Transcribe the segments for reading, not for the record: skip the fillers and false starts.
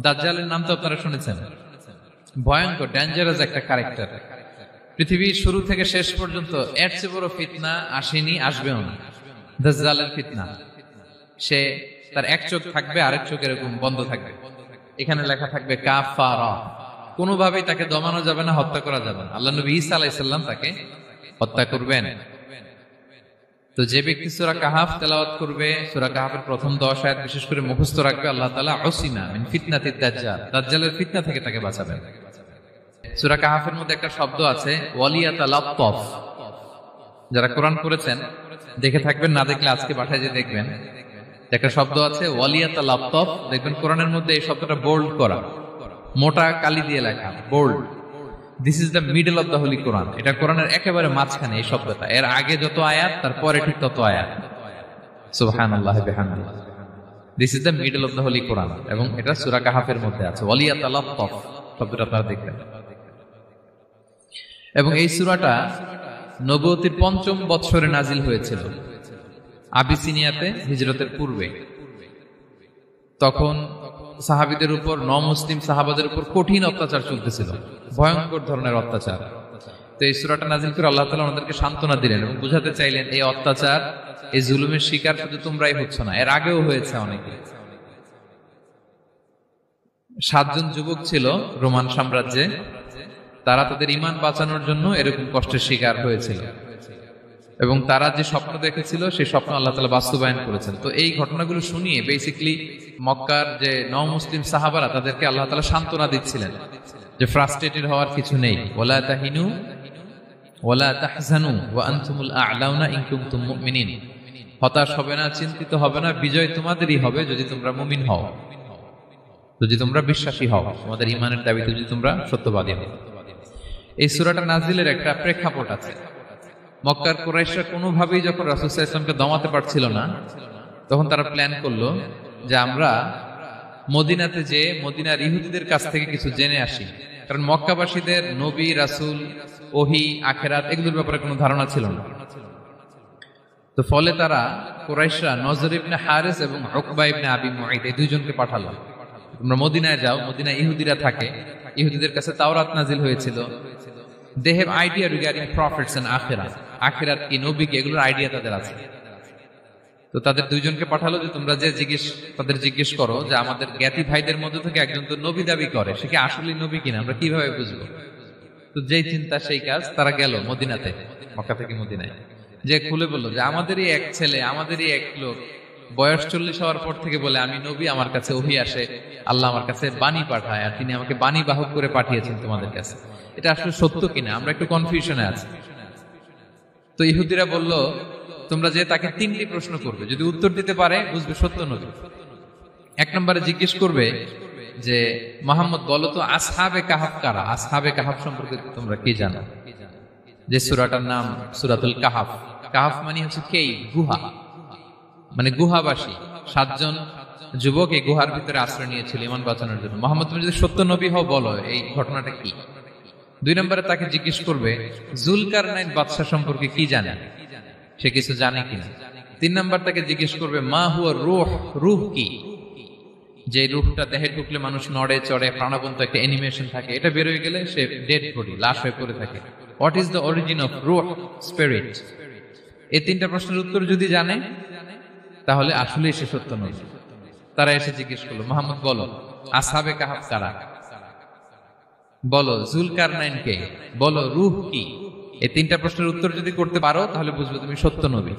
দাজ্জালের নাম তো আপনারা শুনেছেন, ভয়ঙ্কর ডেঞ্জারাস একটা ক্যারেক্টার। পৃথিবীর শুরু থেকে শেষ পর্যন্ত এর চেয়ে বড় ফিতনা আসেনি, আসবেও না। দাজ্জালের ফিতনা, সে তার এক চোখ থাকবে, আরেক চোখ এরকম বন্ধ থাকবে, এখানে লেখা থাকবে কাফারা। কোনোভাবেই তাকে দমানো যাবে না, হত্যা করা যাবে না। আল্লাহ নবী ঈসা আলাইহিস সালাম তাকে হত্যা করবেন। তো যে ব্যক্তি সূরা কাহাফ তেলাওয়াত করবে, সূরা কাহাফের প্রথম 10 আয়াত বিশেষ করে মুখস্থ রাখবে, আল্লাহ তাআলা উসিমা মিন ফিতনাতিদ দাজ্জাল, দাজ্জালের ফিতনা থেকে তাকে বাঁচাবেন। সূরা কাহাফের মধ্যে একটা শব্দ আছে ওয়ালিয়াতালাত্তাফ। যারা কোরআন পড়েছেন দেখে থাকবেন, না দেখলে আজকে বাসায় যে দেখবেন, একটা শব্দ আছে ওয়ালিয়াতালাত্তাফ। দেখবেন কোরআনের মধ্যে এই শব্দটা বোল্ড করা, মোটা কালি দিয়ে লেখা, bold. This is the middle of the holy Quran. এটা কোরআনের একেবারে মাঝখানে এই শব্দটা, এর আগে যত আয়াত তারপরে ঠিক তত আয়াত। সুবহানাল্লাহ বিহামদিহি। This is the middle of the holy Quran, এবং এটা সূরা কাহাফের মধ্যে আছে ওয়ালিয়াতালাত্তাফ শব্দটা আপনারা দেখবেন। এবং এই সূরাটা নবুয়তির ৫ম বৎসরে নাজিল হয়েছিল, আবিসিনিয়াতে হিজরতের পূর্বে। তখন সাহাবীদের উপর, নমুসলিম সাহাবাদের উপর কঠিন অত্যাচার চলতেছিল, ভয়ঙ্কর ধরনের অত্যাচার। তো এই সূরাটা নাজিল করে আল্লাহ তাআলা ওনাদেরকে সান্ত্বনা দিলেন এবং বুঝাতে চাইলেন এই অত্যাচার, এই জুলুমের শিকার শুধু তোমরাই হচ্ছ না, এর আগেও হয়েছে অনেকে। 7 জন যুবক ছিল রোমান সাম্রাজ্যে, তারা তাদের ঈমান বাঁচানোর জন্য এরকম কষ্টের শিকার হয়েছিল, এবং তারা যে স্বপ্ন দেখেছিল সেই স্বপ্ন আল্লাহ তাআলা বাস্তবায়ন করেছেন। তো এই ঘটনাগুলো শুনিয়ে বেসিক্যালি মক্কার যে নও-মুসলিম সাহাবারা, তাদেরকে আল্লাহ তাআলা সান্ত্বনা দিচ্ছিলেন যে ফ্রাস্ট্রেটেড হওয়ার কিছু নেই। ওয়ালা তাহিনু ওয়ালা তাহজানু ওয়া আনতুমুল আ'লাউনা ইন কুনতুম মুমিনিন। হতাশ হবে না, চিন্তিত হবে না, বিজয় তোমাদেরই হবে যদি তোমরা মুমিন হও, যদি তোমরা বিশ্বাসী হও, তোমাদের ঈমানের দাবিতে যদি তোমরা সত্যবাদী হও। এই সূরাটা নাজিলের একটা প্রেক্ষাপট আছে। মক্কার কুরাইশরা কোনোভাবেই যখন রাসূল সাল্লাল্লাহু আলাইহি ওয়াসাল্লামকে দমাতে পারছিল না, তখন তারা প্ল্যান করলো যে আমরা মদিনাতে যে মদিনার ইহুদিদের কাছ থেকে কিছু জেনে আসি। কারণ মক্কাবাসীদের নবী, রাসূল, ওহী, আখিরাত এগুলোর ব্যাপারে কোনো ধারণা ছিল না। তো ফলে তারা কুরাইশরা নজর ইবনে হারিস এবং উকবা ইবনে আবি মুঈত এই দুইজনকে পাঠালো, তোমরা মদিনায় যাও, মদিনায় ইহুদিরা থাকে, ইহুদিদের কাছে তাওরাত নাজিল হয়েছিল, they have idea regarding prophets and আখিরাত, আখিরাত কি, নবী কি, এগুলোর আইডিয়া তাদের আছে। তো তাদের দুইজনকে পাঠালো যে তোমরা যে তাদের জিজ্ঞেস করো যে আমাদের জ্ঞাতি ভাইদের মধ্যে থেকে একজন তো নবী দাবি করে, সে কি আসলে নবী কিনা, আমরা কিভাবে বুঝবো? তো যেই চিন্তা সেই কাজ, তারা গেল মদিনাতে, মক্কা থেকে মদিনায়, যে খুলে বললো যে আমাদেরই এক ছেলে, আমাদেরই এক লোক বয়স 40 হওয়ার পর থেকে বলে আমি নবী, আমার কাছে ওহী আসে, আল্লাহ আমার কাছে বাণী পাঠায়, আর তিনি আমাকে বাণী বাহক করে পাঠিয়েছেন তোমাদের কাছে। এটা আসলে সত্য কিনা, আমরা একটু কনফিউশনে আছি। তো ইহুদিরা বলল তোমরা যে তাকে 3টি প্রশ্ন করবে, যদি উত্তর দিতে পারে বুঝবে সত্য নবী। 1 নম্বরে জিজ্ঞেস করবে যে মুহাম্মদ বলো তো আসহাবে কাহাফ কারা, আসহাবে কাহাফ সম্পর্কে তোমরা কি জানো? যে সূরাটার নাম সূরাতুল কাহাফ। কাহাফ মানে হচ্ছে কেই, গুহা, মানে গুহাবাসী। 7 জন যুবক এই গুহার ভিতরে আশ্রয় নিয়েছিল ঈমান বাঁচানোর জন্য। মুহাম্মদ তুমি যদি সত্য নবী হও বলো এই ঘটনাটা কি। 2 নম্বরে তাকে জিজ্ঞেস করবে জুলকারনাইন বাদশা সম্পর্কে কি জানে, সে কিছু জানে কিনা। 3 নম্বর তাকে জিজ্ঞেস করবে মা হুয়া রূহ, রূহ কি, যে রূহটা দেহে ঢুকলে মানুষ নড়ে চড়ে, প্রাণবন্ত একটা অ্যানিমেশন থাকে, এটা বের হয়ে গেলে সে ডেড বডি, লাশ হয়ে পড়ে থাকে। What is the origin of রূহ, স্পিরিট? এই 3টা প্রশ্নের উত্তর যদি জানে তাহলে আসলেই সে সত্য নবী। তারা এসে জিজ্ঞেস করলো মুহাম্মদ বলো আসহাবে কাহাফ কারা, বলো জুলকারনাইন কে, বলো রূহ কি। এই 3টা প্রশ্নের উত্তর যদি করতে পারো তাহলে বুঝবে তুমি সত্য নবী।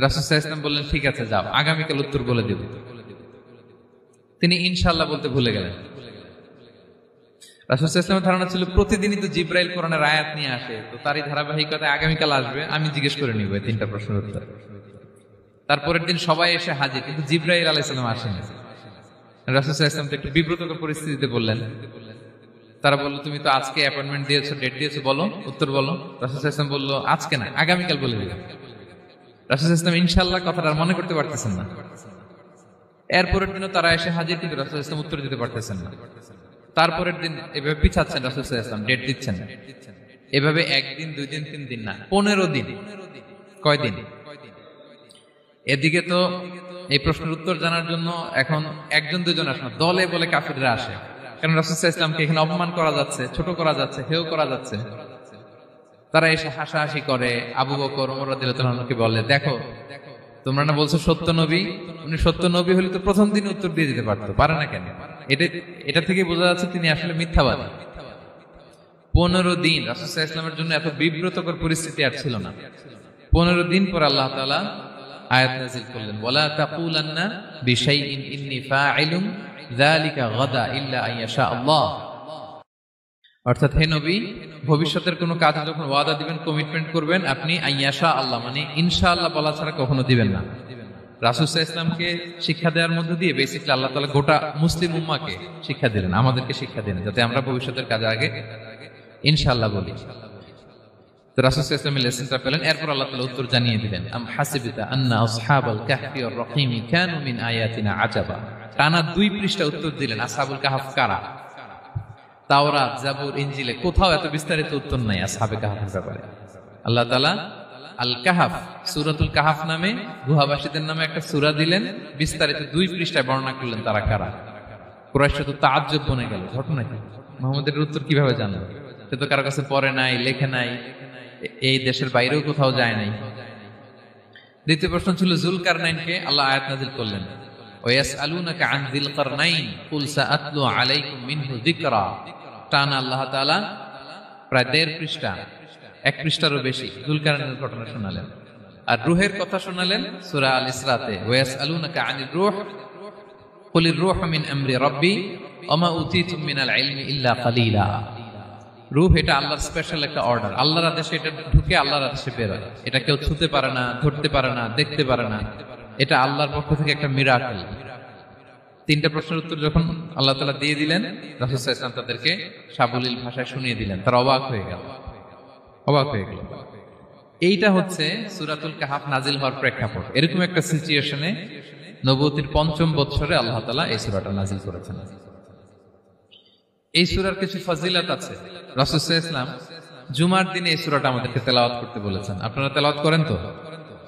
রাসূল সাল্লাল্লাহু আলাইহি ওয়াসাল্লাম বললেন ঠিক আছে যাও, আগামীকাল উত্তর বলে দেব। তিনি ইনশাআল্লাহ বলতে ভুলে গেলেন। রাসূল সাল্লাল্লাহু আলাইহি ওয়াসাল্লামের ধারণা ছিল প্রতিদিনই তো জিবরাইল কোরআনের আয়াত নিয়ে আসে, তো তারই ধারাবাহিকতায় আগামীকাল আসবে, আমি জিজ্ঞেস করে নিব এই 3টা প্রশ্নের উত্তর। তারপরের দিন সবাই এসে হাজির, কিন্তু জিবরাইল আলাইহিস সালাম আসেনি। রাসূল সাল্লাল্লাহু আলাইহি ওয়াসাল্লাম একটু বিব্রতকর পরিস্থিতিতে বললেন। তারা বলল তুমি তো আজকে অ্যাপয়েন্টমেন্ট দিয়েছো, ডেট দিয়েছো, বলো উত্তর বলো। রাসূল সাল্লাল্লাহু আলাইহি ওয়াসাল্লাম বলল আজকে না, আগামীকাল বলে দিবেন। রাসূল সাল্লাল্লাহু আলাইহি ওয়াসাল্লাম ইনশাআল্লাহ কথাটা আর মনে করতে পারতেছেন না। এরপরের দিনও তারা এসে হাজির, কিন্তু রাসূল সাল্লাল্লাহু আলাইহি ওয়াসাল্লাম উত্তর দিতে পারতেছেন না। তারপরের দিন এভাবে পিছাচ্ছেন, রাসূল সাল্লাল্লাহু আলাইহি ওয়াসাল্লাম ডেট দিচ্ছেন না। এভাবে 1 দিন 2 দিন 3 দিন না, 15 দিন। কয় দিন? এদিকে তো এই প্রশ্নের উত্তর জানার জন্য এখন একজন দুজন আসে না, দলে বলে কাফিররা আসে। কারণ রাসূল সাল্লাল্লাহু আলাইহি ওয়াসাল্লামকে এখানে অপমান করা যাচ্ছে, ছোট করা যাচ্ছে, হেয় করা যাচ্ছে। তারা এসে হাসাহাসি করে। আবু বকর, ওমর রাদিয়াল্লাহু আনহুকে বলে, দেখো তোমরা না বলছো সত্য নবী, উনি সত্য নবী হলে তো প্রথম দিন উত্তর দিয়ে দিতে পারতো, পারে না কেন? এটা থেকে বোঝা যাচ্ছে তিনি আসলে মিথ্যাবাদী। 15 দিন রাসূল সাল্লাল্লাহু আলাইহি ওয়াসাল্লামের জন্য এত বিব্রতকর পরিস্থিতি আর ছিল না। 15 দিন পর আল্লাহ তাআলা আয়াত নাযিল করলেন, ওয়ালা তাকুলান্না বিশাইইন ইন্নী ফাইলুন যালিকা গাদা ইল্লা আইয়াশা আল্লাহ। অর্থাৎ হে নবী, ভবিষ্যতের কোনো কাজ যখন ওয়াদা দিবেন, কমিটমেন্ট করবেন, আপনি আইয়াশা আল্লাহ মানে ইনশাআল্লাহ বলা ছাড়া কখনো দিবেন না। রাসূল সাল্লাল্লাহু আলাইহি ওয়াসাল্লামকে শিক্ষা দেওয়ার মধ্যে দিয়ে বেসিক্যালি আল্লাহ তাআলা গোটা মুসলিম উম্মাহকে শিক্ষা দিলেন, আমাদেরকে শিক্ষা দিলেন, যাতে আমরা ভবিষ্যতের কাজে আগে ইনশাআল্লাহ বলি। তো রাসূল সাল্লাল্লাহু আলাইহি ওয়াসাল্লাম লেসনটা পেলেন। এরপর আল্লাহ তাআলা উত্তর জানিয়ে দিলেন, আম হাসিবিতা আন্না আসহাবাল কাহফি ওয়ার রাকিমি কানু মিন আয়াতিনা আজাবা। টানা 2 পৃষ্ঠা উত্তর দিলেন আসহাবুল কাহফ কারা। তাওরাত, জাবুর, ইনজিলে কোথাও এত বিস্তারিত উত্তর নাই আসহাবে কাহফের ব্যাপারে। আল্লাহ তাআলা আল কাহফ, সূরাতুল কাহফ নামে গুহাবাসীদের নামে একটা সূরা দিলেন, বিস্তারিত 2 পৃষ্ঠায় বর্ণনা করলেন তারা কারা। কুরাইশরা তো তাআজ্জুব বনে গেল, ঘটনা কি, মুহাম্মদের উত্তর কিভাবে জানলো? সে তো কারো কাছে পড়ে নাই, লেখে নাই, এই দেশের বাইরেও কোথাও যায় নাই। দ্বিতীয় প্রশ্ন ছিল যুলকারনাইনকে আল্লাহ আয়াত নাযিল করলেন, ওয়াসআলুনাকা আন যিলকারনাইন কুল সাআতলু আলাইকুম মিনহু যিকরা। টানা আল্লাহ তাআলা প্রায় 1.5 পৃষ্ঠা, 1 পৃষ্ঠারও বেশি যুলকারনাইনের ঘটনা শোনালেন। আর রূহের কথা শোনালেন সূরা আল ইসরাতে, ওয়াসআলুনাকা আনির রূহ কুলির রূহু মিন আমরি রাব্বি ওয়া মা উতীতুম মিনাল ইলমি ইল্লা কালিলা। রূহ এটা আল্লাহর স্পেশাল একটা অর্ডার, আল্লাহর আদেশে এটা ঢুকে আল্লাহর আদেশে বের হয়। এটা কেউ ছুঁতে পারে না, ধরতে পারে না, দেখতে পারে না, এটা আল্লাহর পক্ষ থেকে একটা মিরাকেল। 3টা প্রশ্নের উত্তর যখন আল্লাহ তাআলা দিয়ে দিলেন, রাসূল সাল্লাল্লাহু আলাইহি ওয়াসাল্লাম তাদেরকে সাবলীল ভাষায় শুনিয়ে দিলেন। তারা অবাক হয়ে গেল। এইটা হচ্ছে সূরাতুল কাহফ নাজিল হওয়ার প্রেক্ষাপট। এরকম একটা সিচুয়েশনে নবুয়তির 5ম বছরে আল্লাহ তাআলা এই সূরাটা নাজিল করেছেন। এই সূরার কিছু ফজিলত আছে। রাসূল সাল্লাল্লাহু আলাইহি ওয়াসাল্লাম জুমার দিনে এই সূরাটা আমাদেরকে তেলাওয়াত করতে বলেছেন। আপনারা তেলাওয়াত করেন তো?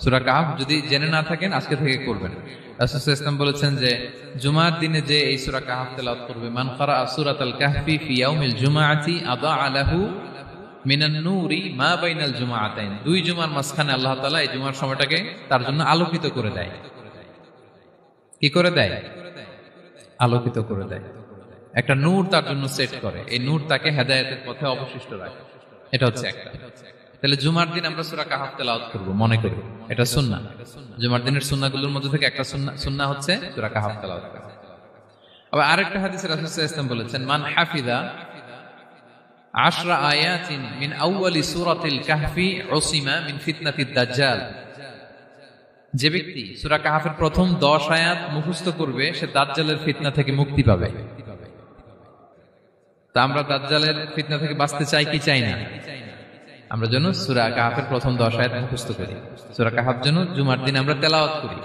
সূরা কাহফ যদি জেনে না থাকেন আজকে থেকে করবেন। রাসূল সাল্লাল্লাহু আলাইহি ওয়াসাল্লাম বলেছেন যে জুমার দিনে যে এই সূরা কাহফ তেলাওয়াত করবে, মান ক্বারা সূরাতাল কাহফি ফি ইয়াউমিল জুমআতি আদাআ লাহু মিনান নূরি মা বাইনাল জুমআতাইন। 2 জুমার মাঝখানে আল্লাহ তাআলা এই জুমার সময়টাকে তার জন্য আলোকিত করে দেয়। কি করে দেয়? আলোকিত করে দেয়। একটা নূর তার জন্য সেট করে, এই নূর তাকে হেদায়েতের পথে অবশিষ্ট রাখে। এটা হচ্ছে একটা। তাহলে জুমার দিন আমরা সূরা কাহফ তেলাওয়াত করব, মনে করি এটা সুন্নাহ। জুমার দিনের সুন্নাহগুলোর মধ্যে থেকে একটা সুন্নাহ হচ্ছে সূরা কাহফ তেলাওয়াত করা। আবার আরেকটা হাদিসে রাসূল সাল্লাল্লাহু আলাইহি ওয়াসাল্লাম বলেছেন, মান হাফিযা 10 আয়াতিন মিন আউয়ালি সূরাতিল কাহফি উসিমা মিন ফিতনাতিদ দাজ্জাল। যে ব্যক্তি সূরা কাহফের প্রথম 10 আয়াত মুখস্থ করবে সে দাজ্জালের ফিতনা থেকে মুক্তি পাবে। তা আমরা দাজ্জালের ফিতনা থেকে বাঁচতে চাই কি চাই না? আমরা যেন সূরা কাহফের প্রথম 10 আয়াত মুখস্থ করি, সূরা কাহফ যেন জুমার দিন আমরা তেলাওয়াত করি।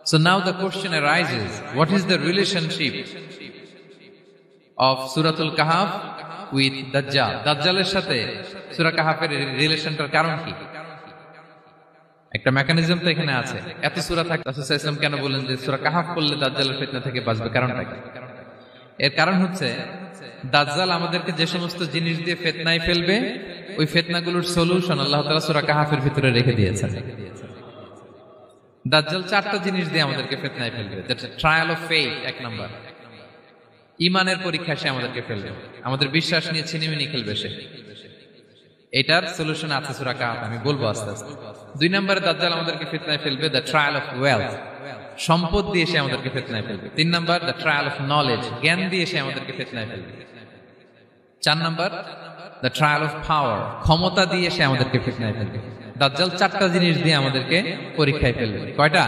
So now the question arises, what is the relationship of Suratul Kahf with Dajjal? দাজ্জালের সাথে সূরা কাহফের রিলেশনটার কারণ কি? একটা মেকানিজম তো এখানে আছে। এত সূরা থাকে, রাসূল সাল্লাল্লাহু আলাইহি ওয়াসাল্লাম কেন বলেন যে সূরা কাহফ পড়লে দাজ্জালের ফিতনা থেকে বাঁচবে? কারণটা কি? এর কারণ হচ্ছে দাজ্জাল আমাদেরকে যে সমস্ত জিনিস দিয়ে ফিতনায় ফেলবে, ওই ফিতনাগুলোর সলিউশন আল্লাহ তাআলা সূরা কাহফের ভিতরে রেখে দিয়েছেন। দাজ্জাল 4টা জিনিস দিয়ে আমাদেরকে ফিতনায় ফেলবে। That's trial of faith, 1 number. ঈমানের পরীক্ষা সে আমাদেরকে ফেলবে, আমাদের বিশ্বাস নিয়ে ছিনিমিনি খেলবে সে। এটার সলিউশন আছে সূরা কাহফ, আমি বলবো আস্তে আস্তে। 2 নম্বরে দাজ্জাল আমাদেরকে ফিতনায় ফেলবে, দ্য ট্রায়াল অফ ওয়েলথ, সম্পদ দিয়ে সে আমাদেরকে ফিতনায় ফেলবে। 3 নম্বর দ্য ট্রায়াল অফ নলেজ, জ্ঞান দিয়ে সে আমাদেরকে ফিতনায় ফেলবে। 4 নম্বর দ্য ট্রায়াল অফ পাওয়ার, ক্ষমতা দিয়ে সে আমাদেরকে ফিতনায় ফেলবে। দাজ্জাল 4টা জিনিস দিয়ে আমাদেরকে পরীক্ষায় ফেলবে। কয়টা?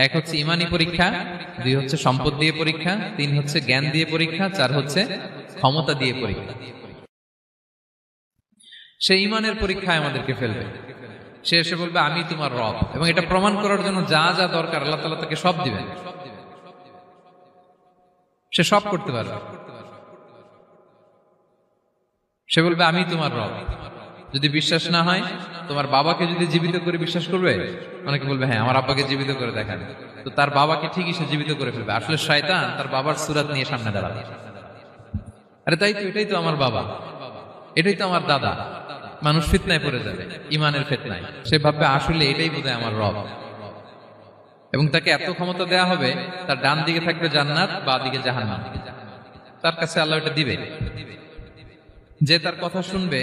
1 হচ্ছে ঈমানি পরীক্ষা, 2 হচ্ছে সম্পদ দিয়ে পরীক্ষা, 3 হচ্ছে জ্ঞান দিয়ে পরীক্ষা, 4 হচ্ছে ক্ষমতা দিয়ে পরীক্ষা। সে ঈমানের পরীক্ষায় আমাদেরকে ফেলবে। সে এসে বলবে আমি তোমার রব, এবং এটা প্রমাণ করার জন্য যা যা দরকার আল্লাহ তাআলা তাকে সব দিবেন। সে সব করতে পারবে। সে বলবে আমি তোমার রব। যদি বিশ্বাস না হয়, তোমার বাবাকে যদি জীবিত করে বিশ্বাস করবে, অনেকে বলবে হ্যাঁ আমার আব্বাকে জীবিত করে দেখান, তো তার বাবাকে ঠিকই সে জীবিত করে ফেলবে। আসলে শয়তান তার বাবার সুরাত নিয়ে সামনে দাঁড়াবে, আরে তাই তো, এটাই তো আমার বাবা, এটাই তো আমার দাদা। মানুষ ফিতনায় পড়ে যাবে, ইমানের ফিতনায়। সে ভাববে আসলে এটাই বোধহয় আমার রব, এবং তাকে এত ক্ষমতা দেয়া হবে, তার ডান দিকে থাকবে জান্নাত, বাঁ দিকে জাহান্নাম, তার কাছে আল্লাহ এটা দিবে। যে তার কথা শুনবে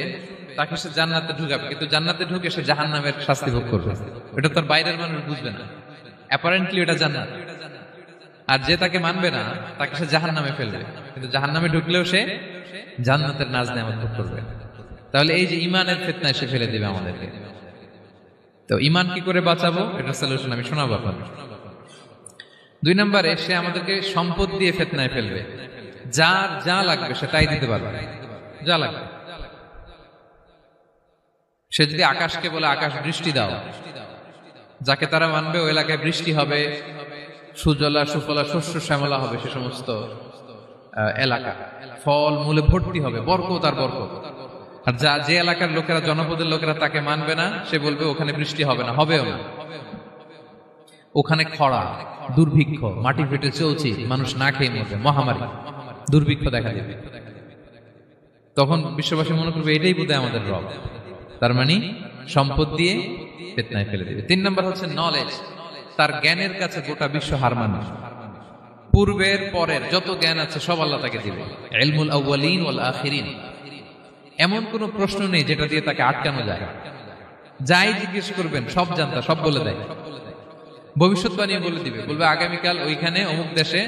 তাকে সে জান্নাতে ঢুকাবে, কিন্তু জান্নাতে ঢুকে সে জাহান্নামের শাস্তি ভোগ করবে। এটা তার বাইরের মানুষ বুঝবে না, অ্যাপারেন্টলি এটা জান্নাত। আর যে তাকে মানবে না তাকে সে জাহান্নামে ফেলবে, কিন্তু জাহান্নামে ঢুকলেও সে জান্নাতের নাজ নেয়ামত ভোগ করবে। তাহলে এই যে ইমানের ফিতনায় সে ফেলে দিবে আমাদেরকে। তো ইমান কি করে বাঁচাবো, এটা সলিউশন আমি শোনাবো আপনাদের। 2 নম্বরে, সে আমাদেরকে সম্পদ দিয়ে ফিতনায় ফেলবে। যার যা লাগবে সে তাই দিতে পারবে, যা লাগবে। সে যদি আকাশকে বলে আকাশ বৃষ্টি দাও, যাকে তারা মানবে ওই এলাকায় বৃষ্টি হবে, সুজলা সুফলা শস্য শ্যামলা হবে, সে সমস্ত এলাকা ফল মূলে ভর্তি হবে, বরকত আর বরকত। আর যে এলাকার লোকেরা, জনপদের লোকেরা তাকে মানবে না, সে বলবে ওখানে বৃষ্টি হবে না, হবেও না, ওখানে খরা, দুর্ভিক্ষ, মাটি ফেটে চলছে, মানুষ না খেয়ে মরবে, মহামারী, দুর্ভিক্ষ দেখা দেবে। তখন বিশ্ববাসী মনে করবে এটাই বোধহয় আমাদের রব। তার মানে সম্পদ দিয়ে ফিতনায় ফেলে দেবে। 3 নম্বর হচ্ছে নলেজ। তার জ্ঞানের কাছে গোটা বিশ্ব হার মানবে। পূর্বের পরের যত জ্ঞান আছে সব আল্লাহ তাকে দিবে। ইলমুল আউয়ালিন ওয়াল আখিরিন, এমন কোন প্রশ্ন নেই যেটা দিয়ে তাকে আটকানো যায়। যাই জিজ্ঞেস করবেন সব জানতা, সব বলে দেয়। ভবিষ্যৎবাণী বলে দিবে, বলবে আগামীকাল ওইখানে অমুক দেশে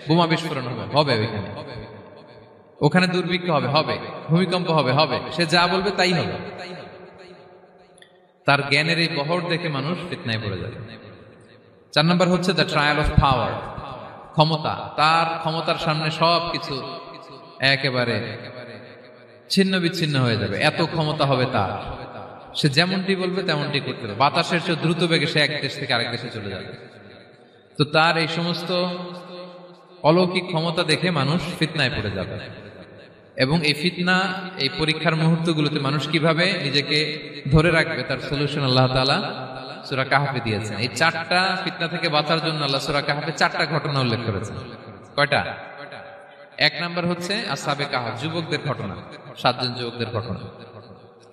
বোমা বিস্ফোরণ হবে, হবে ওইখানে, ওখানে দুর্ভিক্ষ হবে, হবে, ভূমিকম্প হবে, হবে। সে যা বলবে তাই হবে। তার জ্ঞানের এই বহর দেখে মানুষ ফিতনায় পড়ে যাবে। 4 নম্বর হচ্ছে দ্য ট্রায়াল অফ পাওয়ার, ক্ষমতা। তার ক্ষমতার সামনে সবকিছু একেবারে ছিন্ন বিচ্ছিন্ন হয়ে যাবে, এত ক্ষমতা হবে তার। সে যেমনটি বলবে তেমনটি করতে হবে। বাতাসের চেয়ে দ্রুত বেগে সে এক দেশ থেকে আরেক দেশে চলে যাবে। তো তার এই সমস্ত অলৌকিক ক্ষমতা দেখে মানুষ ফিতনায় পড়ে যাবে। এবং এই ফিতনা, এই পরীক্ষার মুহূর্তগুলোতে মানুষ কিভাবে নিজেকে ধরে রাখবে তার সলিউশন আল্লাহ তাআলা সূরা কাহফে দিয়েছেন। এই 4টা ফিতনা থেকে বাঁচার জন্য আল্লাহ সূরা কাহফে 4টা ঘটনা উল্লেখ করেছেন। কয়টা? 1 নাম্বার হচ্ছে আসহাবে কাহফ, যুবকদের ঘটনা, 7 জন যুবকদের ঘটনা।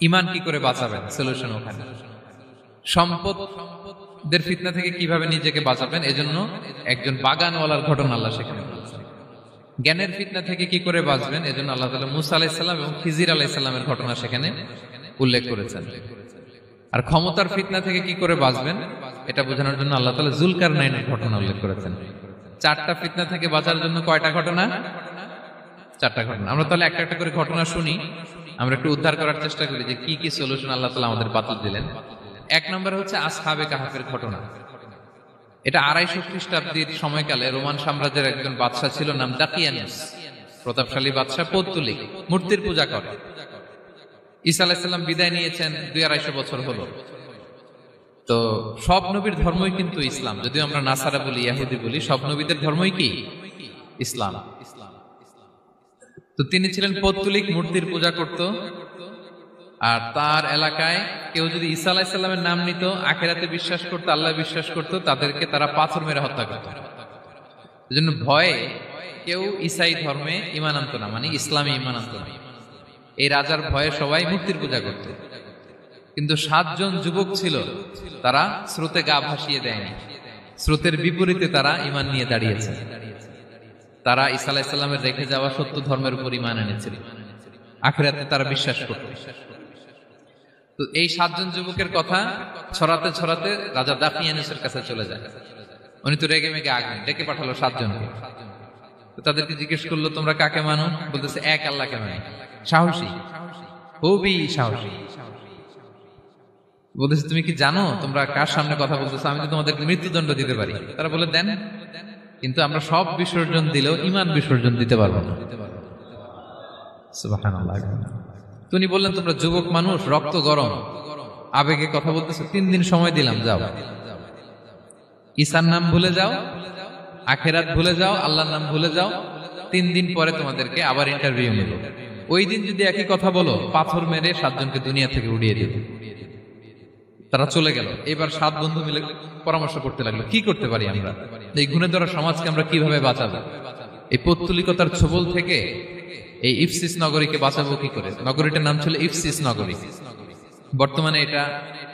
ঈমান কি করে বাঁচাবেন, সলিউশন ওখানে। সম্পদের ফিতনা থেকে কিভাবে নিজেকে বাঁচাবেন, এজন্য একজন বাগানওয়ালার ঘটনা আল্লাহ সেখানে বলেছেন। জ্ঞানের ফিতনা থেকে কি করে বাঁচবেন, এজন্য আল্লাহ তাআলা মুসা আলাইহিস সালাম এবং খিজির আলাইহিস সালামের ঘটনা সেখানে উল্লেখ করেছেন। আর ক্ষমতার ফিতনা থেকে কি করে বাঁচবেন এটা বোঝানোর জন্য আল্লাহ তাআলা যুলকারনাইনের ঘটনা উল্লেখ করেছেন। 4টা ফিতনা থেকে বাঁচার জন্য কয়টা ঘটনা? 4টা ঘটনা। আমরা তাহলে একটা একটা করে ঘটনা শুনি, আমরা একটু উদ্ধার করার চেষ্টা করি যে কি কি সলিউশন আল্লাহ তাআলা আমাদের বাতল দিলেন। 1 নম্বর হচ্ছে আসহাবে কাহফের ঘটনা। এটা 250 খ্রিস্টাব্দের সময়কালে রোমান সাম্রাজ্যের একজন বাদশা ছিল, নাম দাকিয়ানুস। প্রতাপশালী বাদশা, পৌত্তলিক, মূর্তির পূজা করে। ঈসা আলাইহিস সালাম বিদায় নিয়েছেন, 250 বছর হলো। তো সব নবীর ধর্মই কিন্তু ইসলাম, যদিও আমরা নাসারা বলি, ইহুদি বলি, সব নবীদের ধর্মই কি ইসলাম। তো তিনি ছিলেন পৌত্তলিক, মূর্তির পূজা করত। আর তার এলাকায় কেউ যদি ঈসা আলাইহিস সালামের নাম নিত, আখিরাতে বিশ্বাস করত, আল্লাহ বিশ্বাস করত, তাদেরকে তারা পাথর মেরে হত্যা করত। এজন্য ভয়ে কেউ ঈসাই ধর্মে ঈমান আনত না, মানে ইসলামে ঈমান আনত না। এই রাজার ভয়ে সবাই মূর্তির পূজা করত। কিন্তু 7 জন যুবক ছিল, তারা স্রোতে গা ভাসিয়ে দেয়নি। স্রোতের বিপরীতে তারা ঈমান নিয়ে দাঁড়িয়েছে। তারা ঈসা আলাইহিস সালামের রেখে যাওয়া সত্য ধর্মের উপর ঈমান এনেছিল, আখিরাতে তারা বিশ্বাস করত। তো এই 7 জন যুবকের কথা ছড়াতে ছড়াতে রাজা দাকিয়ানুসের কাছে চলে যায়। উনি তো রেগে মেগে আগুন ডেকে পাঠালো 7 জনকে। তো তাদেরকে জিজ্ঞেস করলো, তোমরা কাকে মানো? বলতেছে এক আল্লাহকে মানি। সাহসী, খুবই সাহসী। বলতেছে তুমি কি জানো তোমরা কার সামনে কথা বলতেছো? আমি তো তোমাদেরকে মৃত্যুদণ্ড দিতে পারি। তারা বলে দেন, কিন্তু আমরা সব বিসর্জন দিলেও ঈমান বিসর্জন দিতে পারবো না। সুবহানাল্লাহ। তিনি বললেন, তোমরা যুবক মানুষ, রক্ত গরম, আবেগে কথা বলতেছো, 3 দিন সময় দিলাম, যাও ঈসার নাম ভুলে যাও, আখিরাত ভুলে যাও, আল্লাহর নাম ভুলে যাও। 3 দিন পরে তোমাদেরকে আবার ইন্টারভিউ নেব। ওই দিন যদি একই কথা বলো, পাথর মেরে 7 জনকে দুনিয়া থেকে উড়িয়ে দেবে। তারা চলে গেল। এবার 7 বন্ধু মিলে পরামর্শ করতে লাগলো, কি করতে পারি আমরা, এই গুণে ধরা সমাজকে আমরা কিভাবে বাঁচাবো, এই পৌত্তলিকতার ছোবল থেকে এই ইফসিস নগরীকে বাঁচাবো কি করে। নগরীটার নাম ছিল ইফসিস নগরী। বর্তমানে এটা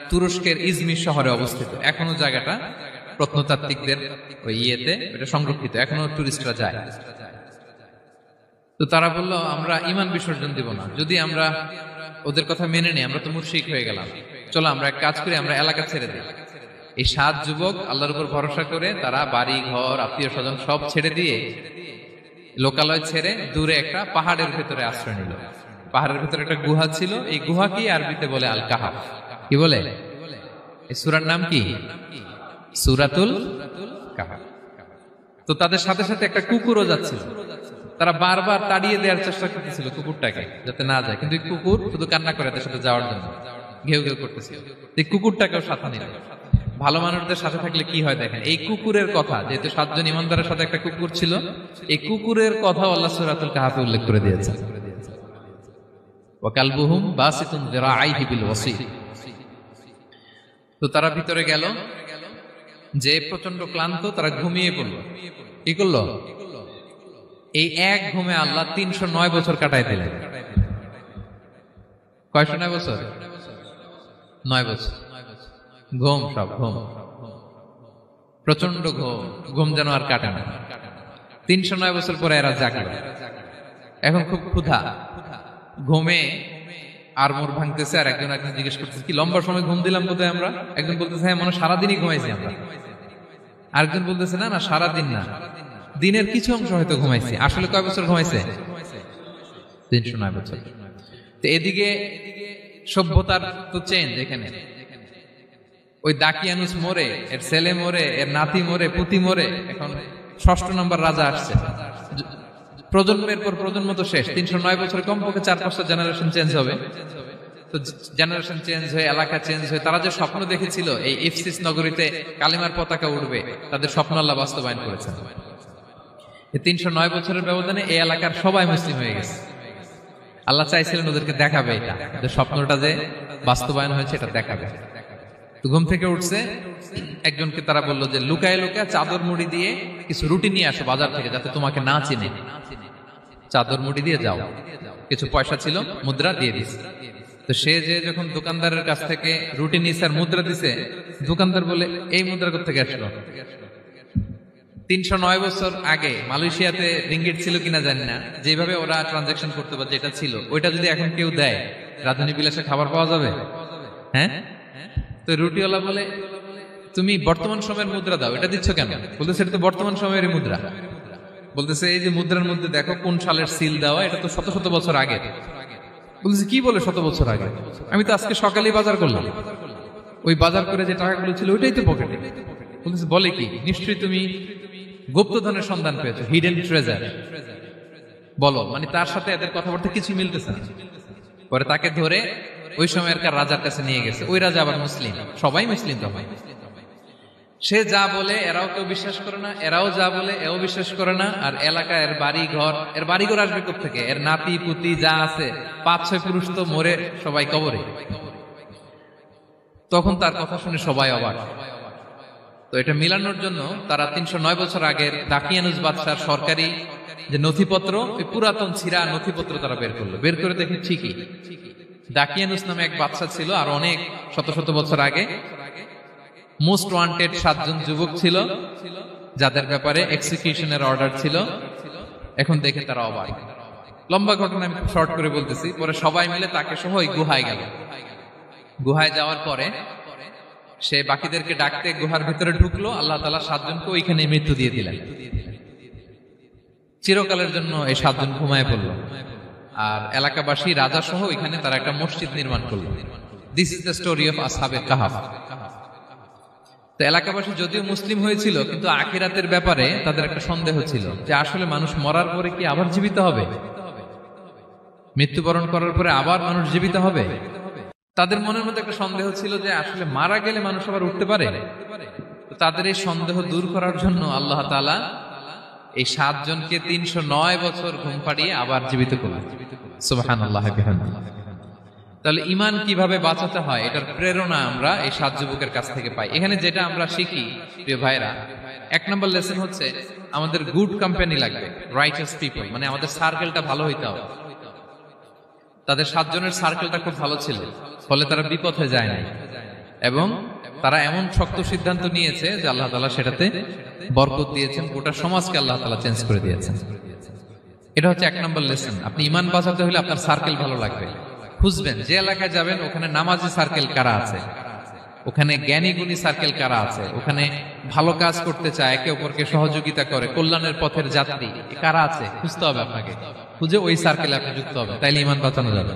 তুরস্কের ইজমির শহরে অবস্থিত। এখনো জায়গাটা প্রত্নতাত্ত্বিকদের ওই ইয়েতে এটা সংরক্ষিত, এখনো টুরিস্টরা যায়। তো তারা বললো, আমরা ঈমান বিসর্জন দিব না, যদি আমরা ওদের কথা মেনে নিই আমরা তো মুশরিক হয়ে গেলাম, চলো আমরা এক কাজ করি, আমরা এলাকা ছেড়ে দিই। এই 7 যুবক আল্লাহর উপর ভরসা করে তারা বাড়ি ঘর আত্মীয় স্বজন সব ছেড়ে দিয়ে, লোকালয় ছেড়ে দূরে একটা পাহাড়ের ভেতরে আশ্রয় নিল। পাহাড়ের ভেতরে একটা গুহা ছিল, এই গুহাকে আরবিতে বলে আল কাহাফ। কি বলে? এই সূরার নাম কি? সূরাতুল কাহাফ। তো তাদের সাথে সাথে একটা কুকুরও যাচ্ছিল। তারা বারবার তাড়িয়ে দেওয়ার চেষ্টা করতেছিল কুকুরটাকে, যাতে না যায়, কিন্তু কুকুর শুধু কান্না করে তার সাথে যাওয়ার জন্য ঘেউ ঘেউ করতেছিল। এই কুকুরটাকেও সাথে নিল। ভালো মানুষদের সাথে থাকলে কি হয় দেখেন, এই কুকুরের কথা, যেহেতু 7 জন ইমানদারের সাথে একটা কুকুর ছিল, এই কুকুরের কথা আল্লাহ সূরাতুল কাহাফে উল্লেখ করে দিয়েছে। ওয়া কালবুহুম বাসিতুন যিরাআইহি বিল ওয়াসি। তো তারা ভিতরে গেল, যে প্রচন্ড ক্লান্ত, তারা ঘুমিয়ে পড়ল। কি করলো? এই এক ঘুমে আল্লাহ 309 বছর কাটায় দিলেন। কয়শো 9 বছর? 9 বছর ঘুম, সব ঘুম, প্রচন্ড ঘুম, ঘুম যেন আর কাটে না। 309 বছর পরে এরা জাগলো। এখন খুব ক্ষুধা, ঘুমে আর মোর ভাঙতেছে। আর একজন জিজ্ঞেস করতেছে, কি লম্বা সময় ঘুম দিলাম কোথায় আমরা? একজন বলতেছে, হ্যাঁ মনে সারাদিনই ঘুমাইছি আমরা। আরেকজন বলতেছে, না না সারাদিন না, দিনের কিছু অংশ হয়তো ঘুমাইছি। আসলে কয় বছর ঘুমাইছে? 309 বছর। তো এদিকে সভ্যতার তো চেঞ্জ। এখানে ওই দাকিয়ানুস মরে, এর ছেলে মরে, এর নাতি মরে, পুতি মরে, এখন 6ষ্ঠ নম্বর রাজা আসছে। প্রজন্মের পর প্রজন্ম তো শেষ। 309 বছরে কমপক্ষে 4-5টা জেনারেশন চেঞ্জ হবে। তো জেনারেশন চেঞ্জ হয়ে, এলাকা চেঞ্জ হয়ে, তারা যে স্বপ্ন দেখেছিল এই ইফসিস নগরীতে কালিমার পতাকা উঠবে, তাদের স্বপ্ন আল্লাহ বাস্তবায়ন করেছেন। এই 309 বছরের ব্যবধানে এই এলাকার সবাই মুসলিম হয়ে গেছে। আল্লাহ চাইছিলেন ওদেরকে দেখাবে এটা, যে স্বপ্নটা যে বাস্তবায়ন হয়েছে এটা দেখাবে। তো ঘুম থেকে উঠছে, একজনকে তারা বললো যে লুকায় লুকায় চাদর মুড়ি দিয়ে কিছু রুটি নিয়ে আসো বাজার থেকে, যাতে তোমাকে না চিনে। চাদর মুড়ি দিয়ে যাও। কিছু পয়সা ছিল, মুদ্রা দিয়ে দিছে। তো সে যে যখন দোকানদারের কাছ থেকে রুটি নিছে আর মুদ্রা দিছে, দোকানদার বলে, এই মুদ্রা কোত্থেকে আসলো? 309 বছর আগে মালয়েশিয়াতে রিঙ্গিট ছিল কিনা জানি না, যেভাবে ওরা ট্রানজাকশন করতে পারে, যেটা ছিল ওইটা যদি এখন কেউ দেয়, রাজধানী বিলাসে খাবার পাওয়া যাবে? হ্যাঁ। তো রুটিওয়ালা বলে, তুমি বর্তমান সময়ের মুদ্রা দাও, এটা দিচ্ছ কেন? বলতেছে, এটা তো বর্তমান সময়ের মুদ্রা। বলতেছে, এই যে মুদ্রার মধ্যে দেখো কোন সালের সিল দেওয়া, এটা তো শত শত বছর আগে। বলতেছে, কি বলে শত বছর আগে? আমি তো আজকে সকালেই বাজার করলাম, ওই বাজার করে যে টাকাগুলো ছিল ওইটাই তো পকেটে। বলতেছে, বলে কি? নিশ্চয়ই তুমি গুপ্তধনের সন্ধান পেয়েছো, হিডেন ট্রেজার। বলো। মানে তার সাথে এদের কথাবার্তা কিছু মিলতেছে না। পরে তাকে ধরে ওই সময়কার রাজার কাছে নিয়ে গেছে। ওই রাজা আবার মুসলিম, সবাই মুসলিম তখন। সে যা বলে এরাও কেউ বিশ্বাস করে না, এরাও যা বলে এও বিশ্বাস করে না। আর এলাকা, এর বাড়ি ঘর আসবে কোত্থেকে? এর নাতি পুতি যা আছে 5-6 পুরুষ তো মরে সবাই কবরে। তখন তার কথা শুনে সবাই অবাক। তো এটা মিলানোর জন্য তারা 309 বছর আগের দাকিয়ানুস বাদশার সরকারি যে নথিপত্র, ওই পুরাতন ছিঁড়া নথিপত্র তারা বের করলো। বের করে দেখে ঠিকই দাকিয়ানুস নামে এক বাদশা ছিল, আর অনেক শত শত বছর আগে মোস্ট ওয়ান্টেড 7 জন যুবক ছিল, যাদের ব্যাপারে এক্সিকিউশনের অর্ডার ছিল। এখন দেখে তারা অবাক। লম্বা ঘটনা আমি খুব শর্ট করে বলতেছি। পরে সবাই মিলে তাকে সহ ওই গুহায় গেল। গুহায় যাওয়ার পরে সে বাকিদেরকে ডাকতে গুহার ভিতরে ঢুকলো। আল্লাহ তাআলা 7 জনকে ওইখানে মৃত্যু দিয়ে দিলেন। চিরকালের জন্য এই 7 জন ঘুমায় পড়লো। আর এলাকাবাসী, রাজা সহ ওইখানে তারা একটা মসজিদ নির্মাণ করলো। This is the story of আসহাবে কাহাফ। তো এলাকাবাসী যদিও মুসলিম হয়েছিল, কিন্তু আখিরাতের ব্যাপারে তাদের একটা সন্দেহ ছিল, যে আসলে মানুষ মরার পরে কি আবার জীবিত হবে? মৃত্যুবরণ করার পরে আবার মানুষ জীবিত হবে? তাদের মনের মধ্যে একটা সন্দেহ ছিল যে আসলে মারা গেলে মানুষ আবার উঠতে পারে। তো তাদের এই সন্দেহ দূর করার জন্য আল্লাহ তাআলা এই 7 জনকে 309 বছর ঘুম পাড়িয়ে আবার জীবিত করলেন। সুবহানাল্লাহ বিহামদিহি। তাহলে ঈমান কিভাবে বাঁচাতে হয় এটার প্রেরণা আমরা এই 7 যুবকের কাছ থেকে পাই। এখানে যেটা আমরা শিখি প্রিয় ভাইরা, 1 নম্বর লেসন হচ্ছে আমাদের গুড কোম্পানি লাগবে, রাইটাস পিপল, মানে আমাদের সার্কেলটা ভালো হইতে হবে। তাদের 7 জনের সার্কেলটা খুব ভালো ছিল, ফলে তারা বিপথে যায় নাই এবং তারা এমন শক্ত সিদ্ধান্ত নিয়েছে যে আল্লাহ তাআলা সেটাতে বরকত দিয়েছেন, গোটা সমাজকে আল্লাহ তাআলা চেঞ্জ করে দিয়েছেন। এটা হচ্ছে 1 নম্বর লেসন। আপনি ঈমান বাঁচাতে হলে আপনার সার্কেল ভালো লাগবে। খুঁজবেন যে এলাকায় যাবেন ওখানে নামাজি সার্কেল কারা আছে, ওখানে জ্ঞানী গুণী সার্কেল কারা আছে, ওখানে ভালো কাজ করতে চায়, একে অপরকে সহযোগিতা করে, কল্যাণের পথের যাত্রী কারা আছে খুঁজতে হবে আপনাকে। খুঁজে ওই সার্কেলে আপনি যুক্ত হবে, তাইলে ঈমান বাঁচানো যাবে।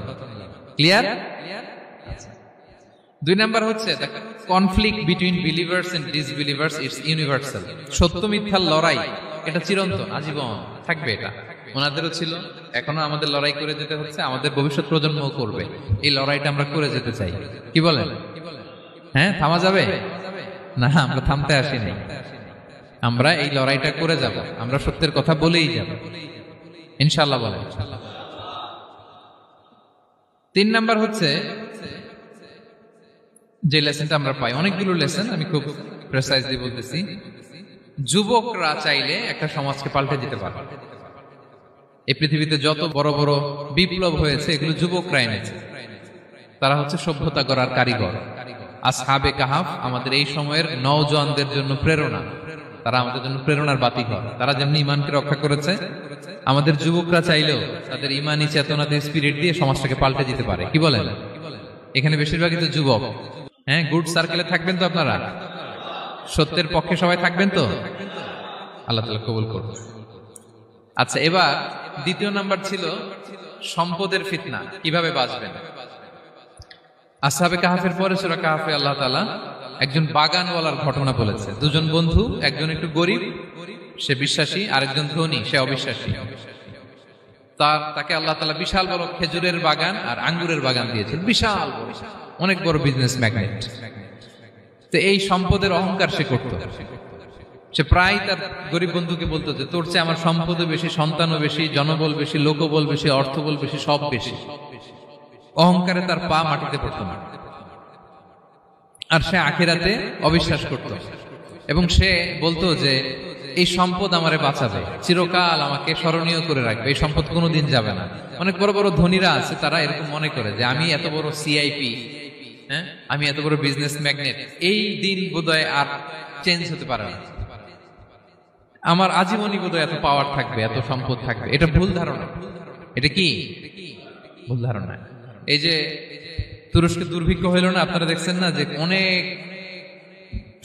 ক্লিয়ার? 2 নাম্বার হচ্ছে conflict between believers and disbelievers it's universal. সত্য মিথ্যার লড়াই এটা চিরন্তন, আজীবন থাকবে। এটা ওনাদেরও ছিল, এখনো আমাদের লড়াই করে যেতে হচ্ছে, আমাদের ভবিষ্যৎ প্রজন্মও করবে। এই লড়াইটা আমরা করে যেতে চাই, কি বলেন? হ্যাঁ, থামা যাবে না, আমরা থামতে আসিনি, আমরা এই লড়াইটা করে যাব, আমরা সত্যের কথা বলেই যাব ইনশাআল্লাহ। বলেন। 3 নাম্বার হচ্ছে যে লেসনটা আমরা পাই, অনেকগুলো লেসন, আমি খুব প্রেসাইজলি বলতেছি। যুবকরা চাইলে একটা সমাজকে পাল্টে দিতে পারে। এই পৃথিবীতে যত বড় বড় বিপ্লব হয়েছে এগুলো যুবকরা এনেছে। তারা হচ্ছে সভ্যতা গড়ার কারিগর। আসহাবে কাহাফ আমাদের এই সময়ের নওজওয়ানদের জন্য প্রেরণা, তারা আমাদের জন্য প্রেরণার বাতিঘর। তারা যেমনি ঈমানকে রক্ষা করেছে, আমাদের যুবকরা চাইলেও তাদের ঈমানি চেতনাতে স্পিরিট দিয়ে সমাজটাকে পাল্টে দিতে পারে। কি বলেন? এখানে বেশিরভাগই তো যুবক। হ্যাঁ, গুড সার্কেলে থাকবেন তো আপনারা? সত্যের পক্ষে সবাই থাকবেন তো? আল্লাহ তাআলা কবুল করুন। আচ্ছা, এবার 2 নাম্বার ছিল সম্পদের ফিতনা, কিভাবে বাঁচবেন। আসহাবে কাহাফের পরে সূরা কাহাফে আল্লাহ তাআলা একজন বাগানওয়ালার ঘটনা বলেছে। 2 জন বন্ধু, একজন একটু গরিব, সে বিশ্বাসী, আরেকজন ধনী, সে অবিশ্বাসী। তাকে আল্লাহ তাআলা বিশাল বড় খেজুরের বাগান আর আঙ্গুরের বাগান দিয়েছেন, বিশাল বড়, অনেক বড় বিজনেস ম্যাগনেট। তো এই সম্পদের অহংকার সে করত। সে প্রায় তার গরিব বন্ধুকে বলতো যে তোর চেয়ে আমার সম্পদও বেশি, সন্তানও বেশি, জনবল বেশি, লোকবল বেশি, অর্থবল বেশি, সব বেশি। অহংকারে তার পা মাটিতে পড়তো না। আর সে আখিরাতে অবিশ্বাস করত এবং সে বলতো যে এই সম্পদ আমারে বাঁচাবে, চিরকাল আমাকে স্মরণীয় করে রাখবে, এই সম্পদ কোনোদিন যাবে না। অনেক বড় বড় ধনীরা আছে, তারা এরকম মনে করে যে আমি এত বড় সিআইপি, হ্যাঁ, আমি এত বড় বিজনেস ম্যাগনেট, এই দিন বোধহয় আর চেঞ্জ হতে পারে না, আমার আজীবনই বোধহয় এত পাওয়ার থাকবে, এত সম্পদ থাকবে। এটা ভুল ধারণা। এটা কি ভুল ধারণা? এই যে তুরস্কে দুর্ভিক্ষ হইল না, আপনারা দেখছেন না যে অনেক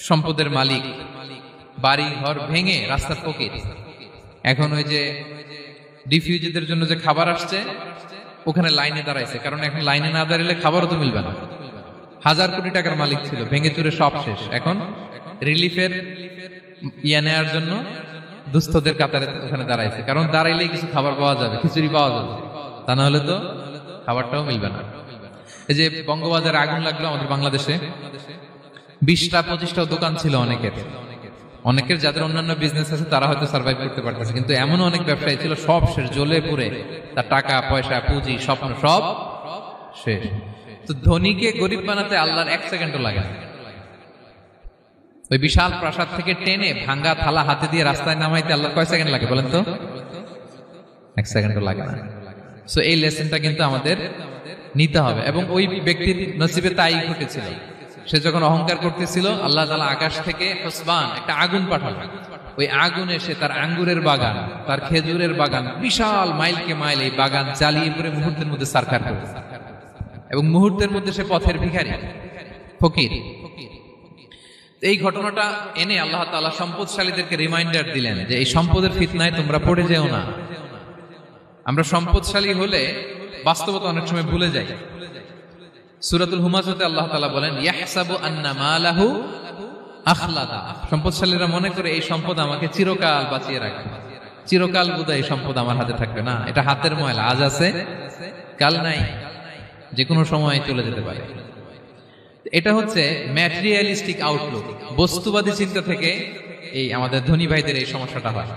সম্পদের মালিক বাড়ি ঘর ভেঙে রাস্তার ফকির। এখন ওই যে ডিফিউজিদের জন্য যে খাবার আসছে ওখানে লাইনে দাঁড়াইছে, কারণ এখন লাইনে না দাঁড়ালে খাবারও তো মিলবে না। 1000 কোটি টাকার মালিক ছিল, ভেঙে চুরে সব শেষ। এখন রিলিফের নেওয়ার জন্য দুস্থদের কাতারে ওখানে দাঁড়াইছে, কারণ দাঁড়াইলেই কিছু খাবার পাওয়া যাবে, খিচুড়ি পাওয়া যাবে, তা না হলে তো খাবারটাও মিলবে না। এই যে বঙ্গবাজারে আগুন লাগলো আমাদের বাংলাদেশে, 20টা-25টা দোকান ছিল অনেকের যাদের অন্যান্য বিজনেস আছে তারা হয়তো সার্ভাইভ করতে পারতেছে, কিন্তু এমন অনেক ব্যবসায়ী ছিল সব শেষ, জ্বলে পুড়ে তার টাকা পয়সা পুঁজি স্বপ্ন সব শেষ। তো ধনীকে গরিব বানাতে আল্লাহর 1 সেকেন্ডও লাগে না। ওই বিশাল প্রাসাদ থেকে টেনে ভাঙ্গা থালা হাতে দিয়ে রাস্তায় নামাইতে আল্লাহর কয় সেকেন্ড লাগে বলেন তো? 1 সেকেন্ডও লাগে না। সো এই লেসনটা কিন্তু আমাদের নিতে হবে। এবং ওই ব্যক্তির নসিবে তাই ঘটেছিল। সে যখন অহংকার করতেছিল, আল্লাহ তাআলা আকাশ থেকে হুসবান একটা আগুন পাঠালেন। ওই আগুন এসে তার আঙ্গুরের বাগান, তার খেজুরের বাগান, বিশাল মাইলকে মাইল এই বাগান জ্বালিয়ে পুরো মুহূর্তের মধ্যে সারখার করে, এবং মুহূর্তের মধ্যে সে পথের ভিখারি, ফকির। এই ঘটনাটা এনে আল্লাহ তাআলা সম্পদশালীদেরকে রিমাইন্ডার দিলেন যে এই সম্পদের ফিতনায় তোমরা পড়ে যেও না। আমরা সম্পদশালী হলে বাস্তবতা অনেক সময় ভুলে যাই। সূরাতুল হুমাযাতে আল্লাহ তাআলা বলেন ইয়াহসাবু আন্না মালাহু আখলাদা। সম্পদশালীরা মনে করে এই সম্পদ আমাকে চিরকাল বাঁচিয়ে রাখবে, চিরকাল বোধহয় এই সম্পদ আমার হাতে থাকবে। না, এটা হাতের ময়লা, আজ আছে কাল নাই, যে কোনো সময় চলে যেতে পারে। এটা হচ্ছে ম্যাটেরিয়ালিস্টিক আউটলুক, বস্তুবাদী চিন্তা থেকে এই আমাদের ধনী ভাইদের এই সমস্যাটা হয়।